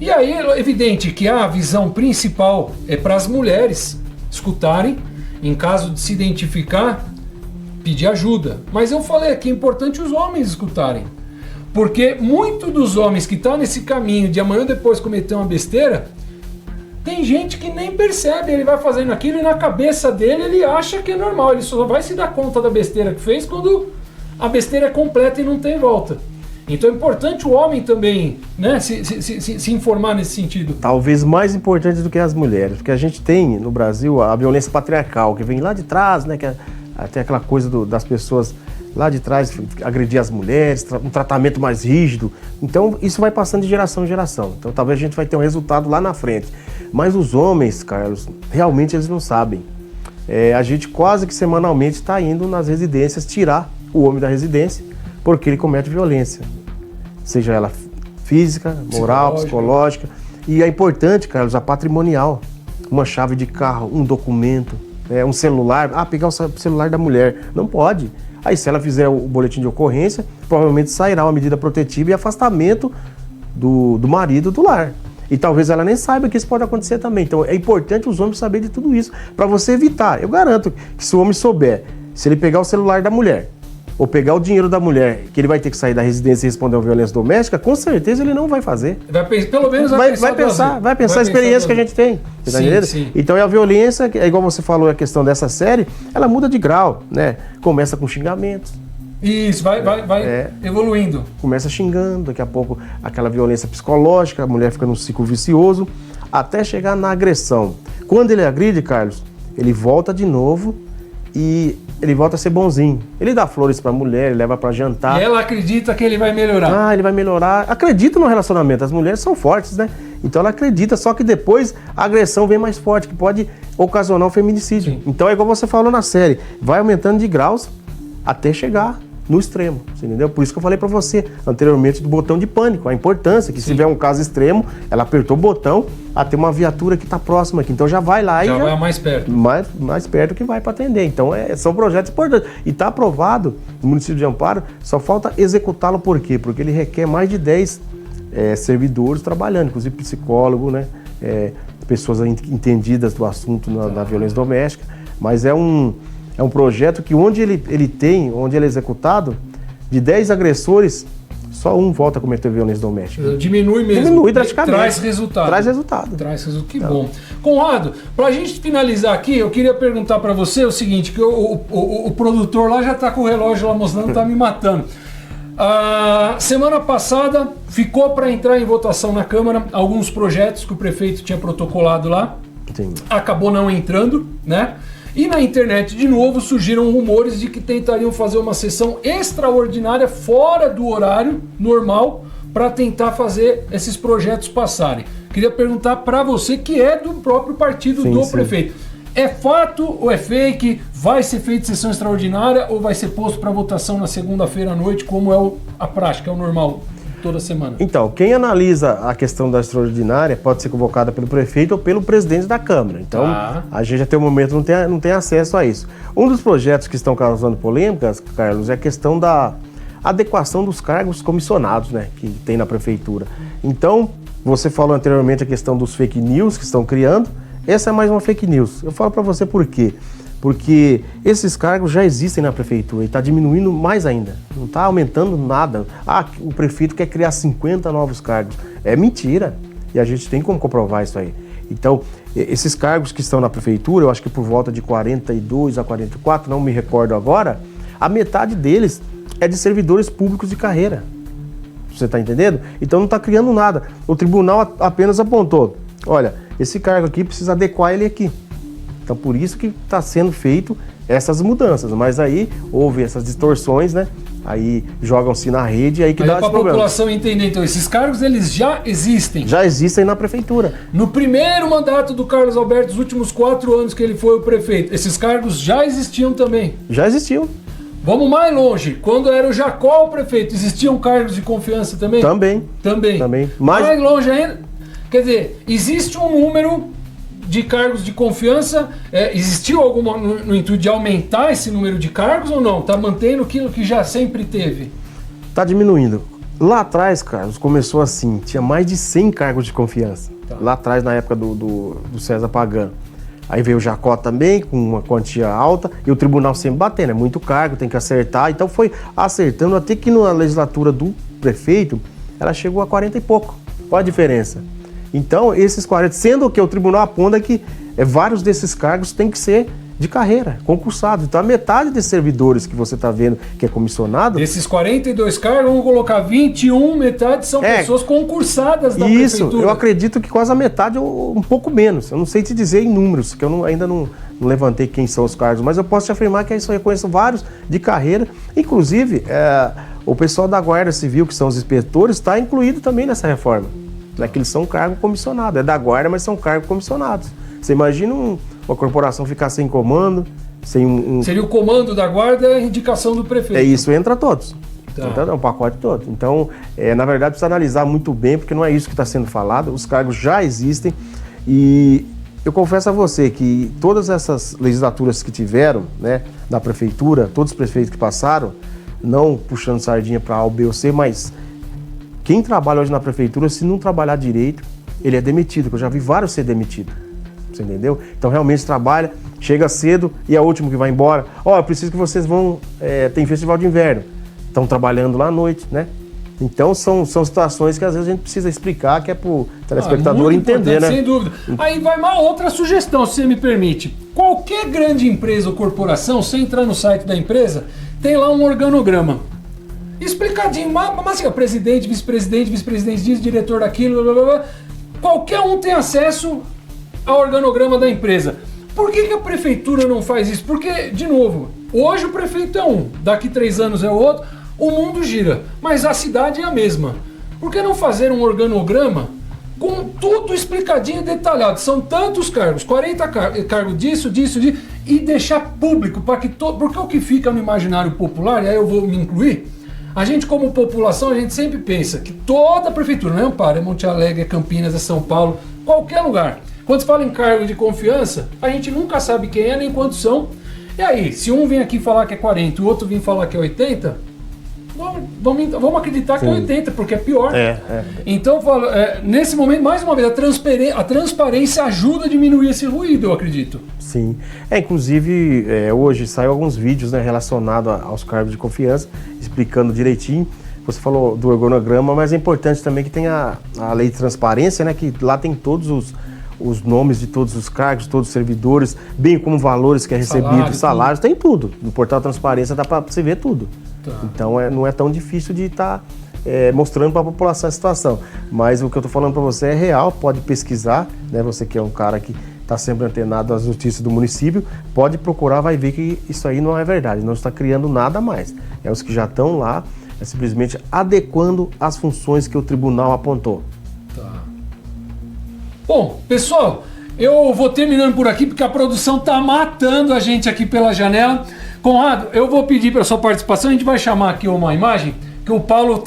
E aí é evidente que a visão principal é para as mulheres escutarem, em caso de se identificar, pedir ajuda. Mas eu falei que é importante os homens escutarem. Porque muito dos homens que estão nesse caminho de amanhã ou depois cometer uma besteira, tem gente que nem percebe, ele vai fazendo aquilo e na cabeça dele ele acha que é normal. Ele só vai se dar conta da besteira que fez quando a besteira é completa e não tem volta. Então é importante o homem também, né, se informar nesse sentido.
Talvez mais importante do que as mulheres, porque a gente tem no Brasil a violência patriarcal, que vem lá de trás, né, que é até aquela coisa das pessoas lá de trás agredir as mulheres, um tratamento mais rígido. Então isso vai passando de geração em geração. Então talvez a gente vai ter um resultado lá na frente. Mas os homens, Carlos, realmente eles não sabem. A gente quase que semanalmente está indo nas residências tirar o homem da residência porque ele comete violência, seja ela física, moral, psicológica. E é importante, Carlos, a patrimonial. Uma chave de carro, um documento, um celular. Pegar o celular da mulher. Não pode. Aí se ela fizer o boletim de ocorrência, provavelmente sairá uma medida protetiva e afastamento do marido do lar. E talvez ela nem saiba que isso pode acontecer também. Então é importante os homens saberem de tudo isso, para você evitar. Eu garanto que se o homem souber, se ele pegar o celular da mulher, ou pegar o dinheiro da mulher, que ele vai ter que sair da residência e responder a violência doméstica, com certeza ele não vai fazer.
Pelo menos
vai pensar a experiência que a gente tem. Você tá entendendo? Sim. Então a violência, é igual você falou, a questão dessa série, ela muda de grau, né? Começa com xingamentos.
Isso, vai evoluindo.
Começa xingando, daqui a pouco aquela violência psicológica, a mulher fica num ciclo vicioso, até chegar na agressão. Quando ele agride, Carlos, ele volta de novo e ele volta a ser bonzinho. Ele dá flores pra mulher, ele leva pra jantar.
E ela acredita que ele vai melhorar.
Ele vai melhorar. Acredita no relacionamento. As mulheres são fortes, né? Então ela acredita, só que depois a agressão vem mais forte, que pode ocasionar um feminicídio. Sim. Então é igual você falou na série, vai aumentando de graus até chegar no extremo, você entendeu? Por isso que eu falei pra você anteriormente do botão de pânico, a importância que se tiver um caso extremo, ela apertou o botão, tem uma viatura que tá próxima aqui, então já vai lá e já
vai mais perto.
Mais perto que vai para atender. Então são projetos importantes. E tá aprovado no município de Amparo, só falta executá-lo por quê? Porque ele requer mais de 10 servidores trabalhando, inclusive psicólogo, né? Pessoas entendidas do assunto na violência doméstica, mas é um projeto que onde ele é executado, de 10 agressores, só um volta a cometer violência doméstica.
Diminui mesmo.
Diminui drasticamente.
Traz resultado. Que
então.
Bom. Conrado, pra gente finalizar aqui, eu queria perguntar pra você o seguinte, que o produtor lá já tá com o relógio lá mostrando, tá me matando. Semana passada ficou para entrar em votação na Câmara alguns projetos que o prefeito tinha protocolado lá.
Sim.
Acabou não entrando, né? E na internet, de novo, surgiram rumores de que tentariam fazer uma sessão extraordinária fora do horário normal para tentar fazer esses projetos passarem. Queria perguntar para você, que é do próprio partido do prefeito. É fato ou é fake? Vai ser feita sessão extraordinária ou vai ser posto para votação na segunda-feira à noite, como é a prática, é o normal? Toda semana. Então, quem analisa a questão da extraordinária pode ser convocada pelo prefeito ou pelo presidente da Câmara. Então, a gente até o momento não tem acesso a isso. Um dos projetos que estão causando polêmicas, Carlos, é a questão da adequação dos cargos comissionados, né, que tem na prefeitura. Então, você falou anteriormente a questão dos fake news que estão criando. Essa é mais uma fake news. Eu falo para você por quê?
Porque esses cargos já existem na prefeitura e está diminuindo mais ainda. Não está aumentando nada. O prefeito quer criar 50 novos cargos. É mentira. E a gente tem como comprovar isso aí. Então, esses cargos que estão na prefeitura, eu acho que por volta de 42 a 44, não me recordo agora, a metade deles é de servidores públicos de carreira. Você está entendendo? Então não está criando nada. O tribunal apenas apontou, olha, esse cargo aqui precisa adequar ele aqui. Então por isso que está sendo feito essas mudanças. Mas aí houve essas distorções, né? Aí jogam-se na rede e aí que dá esse problema.
Para a população entender, então, esses cargos eles já existem.
Já existem na prefeitura.
No primeiro mandato do Carlos Alberto, os últimos 4 anos que ele foi o prefeito, esses cargos já existiam também?
Já existiam.
Vamos mais longe. Quando era o Jacó o prefeito, existiam cargos de confiança também?
Também.
Mais longe ainda. Quer dizer, existe um número de cargos de confiança. Existiu alguma no intuito de aumentar esse número de cargos ou não? Está mantendo aquilo que já sempre teve?
Está diminuindo. Lá atrás, Carlos, começou assim, tinha mais de 100 cargos de confiança. Tá. Lá atrás, na época do César Pagano. Aí veio o Jacó também, com uma quantia alta, e o tribunal sempre batendo, é muito cargo, tem que acertar. Então foi acertando, até que na legislatura do prefeito, ela chegou a 40 e pouco. Qual a diferença? Então, esses 40, sendo que o tribunal aponta que vários desses cargos têm que ser de carreira, concursados. Então, a metade desses servidores que você está vendo que é comissionado...
Desses 42 cargos, vamos colocar 21, metade são pessoas concursadas da prefeitura.
Isso, eu acredito que quase a metade ou um pouco menos. Eu não sei te dizer em números, que eu ainda não levantei quem são os cargos, mas eu posso te afirmar que isso eu reconheço vários de carreira. Inclusive, o pessoal da Guarda Civil, que são os inspetores, está incluído também nessa reforma. Né, que eles são cargo comissionado. É da Guarda, mas são cargos comissionados. Você imagina uma corporação ficar sem comando, sem
Seria o comando da Guarda e a indicação do prefeito.
Isso entra todos.
Tá.
Entra, o pacote todo. Então, na verdade, precisa analisar muito bem, porque não é isso que está sendo falado. Os cargos já existem e eu confesso a você que todas essas legislaturas que tiveram, né, da prefeitura, todos os prefeitos que passaram, não puxando sardinha para A ou B ou C, mas quem trabalha hoje na prefeitura, se não trabalhar direito, ele é demitido, que eu já vi vários ser demitidos. Você entendeu? Então realmente trabalha, chega cedo e é o último que vai embora. Eu preciso que vocês vão... tem festival de inverno. Estão trabalhando lá à noite, né? Então são situações que às vezes a gente precisa explicar, que é para o telespectador entender, né?
Sem dúvida. Aí vai uma outra sugestão, se você me permite. Qualquer grande empresa ou corporação, você entrar no site da empresa, tem lá um organograma. Explicadinho, mas assim, presidente, vice-presidente disso, diretor daquilo, blá, blá, blá. Qualquer um tem acesso ao organograma da empresa. Por que a prefeitura não faz isso? Porque, de novo, hoje o prefeito é um, daqui 3 anos é o outro, o mundo gira, mas a cidade é a mesma. Por que não fazer um organograma com tudo explicadinho e detalhado? São tantos cargos, 40 cargos disso, e deixar público, para que porque o que fica no imaginário popular, e aí eu vou me incluir, a gente como população, a gente sempre pensa que toda a prefeitura, não é Amparo, é Monte Alegre, é Campinas, é São Paulo, qualquer lugar. Quando se fala em cargo de confiança, a gente nunca sabe quem é nem quantos são. E aí, se um vem aqui falar que é 40 e o outro vem falar que é 80, vamos acreditar que é 80, porque é pior. Então, nesse momento, mais uma vez, a transparência ajuda a diminuir esse ruído, eu acredito.
Sim. Inclusive, hoje saiu alguns vídeos, né, relacionados aos cargos de confiança, explicando direitinho. Você falou do organograma, mas é importante também que tenha a lei de transparência, né, que lá tem todos os nomes de todos os cargos, todos os servidores, bem como valores que é recebido, salários, tem tudo. No portal Transparência dá para você ver tudo. Tá. Então não é tão difícil de estar mostrando para a população a situação. Mas o que eu estou falando para você é real, pode pesquisar, né? Você que é um cara que está sempre antenado às notícias do município, pode procurar, vai ver que isso aí não é verdade, não está criando nada mais. É os que já estão lá, é simplesmente adequando as funções que o tribunal apontou.
Tá. Bom, pessoal, eu vou terminando por aqui porque a produção tá matando a gente aqui pela janela. Conrado, eu vou pedir para sua participação, a gente vai chamar aqui uma imagem que o Paulo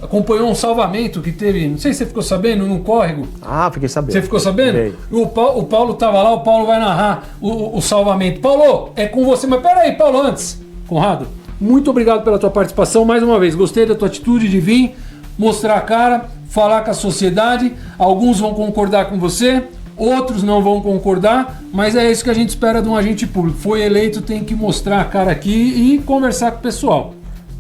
acompanhou um salvamento que teve, não sei se você ficou sabendo, no córrego.
Fiquei sabendo.
Você ficou sabendo? O Paulo tava lá, o Paulo vai narrar o salvamento. Paulo, é com você, mas peraí, Paulo, antes. Conrado, muito obrigado pela tua participação mais uma vez, gostei da tua atitude de vir, mostrar a cara, falar com a sociedade, alguns vão concordar com você, outros não vão concordar, mas é isso que a gente espera de um agente público. Foi eleito, tem que mostrar a cara aqui e conversar com o pessoal.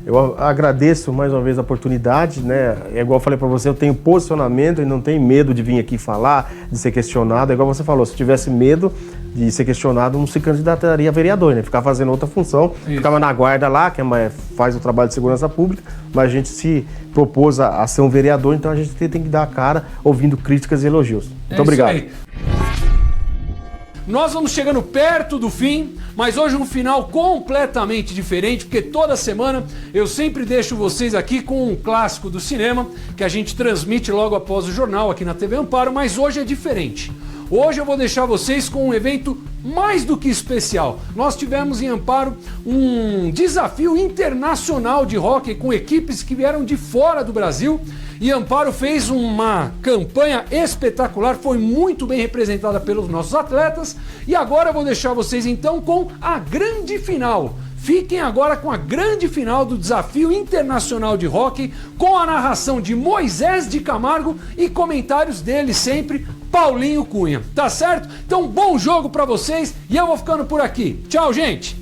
Eu agradeço mais uma vez a oportunidade, né? É igual eu falei para você, eu tenho posicionamento e não tenho medo de vir aqui falar, de ser questionado. É igual você falou, se tivesse medo de ser questionado, não se candidataria a vereador, né? Ficar fazendo outra função, ficava na guarda lá, que faz o trabalho de segurança pública, mas a gente se propôs a ser um vereador, então a gente tem que dar a cara ouvindo críticas e elogios. Muito obrigado.
Isso aí. Nós vamos chegando perto do fim, mas hoje um final completamente diferente, porque toda semana eu sempre deixo vocês aqui com um clássico do cinema, que a gente transmite logo após o jornal aqui na TV Amparo, mas hoje é diferente. Hoje eu vou deixar vocês com um evento mais do que especial. Nós tivemos em Amparo um desafio internacional de hóquei com equipes que vieram de fora do Brasil. E Amparo fez uma campanha espetacular, foi muito bem representada pelos nossos atletas. E agora eu vou deixar vocês então com a grande final. Fiquem agora com a grande final do Desafio Internacional de Hóquei, com a narração de Moisés de Camargo e comentários dele sempre, Paulinho Cunha. Tá certo? Então bom jogo pra vocês e eu vou ficando por aqui. Tchau, gente!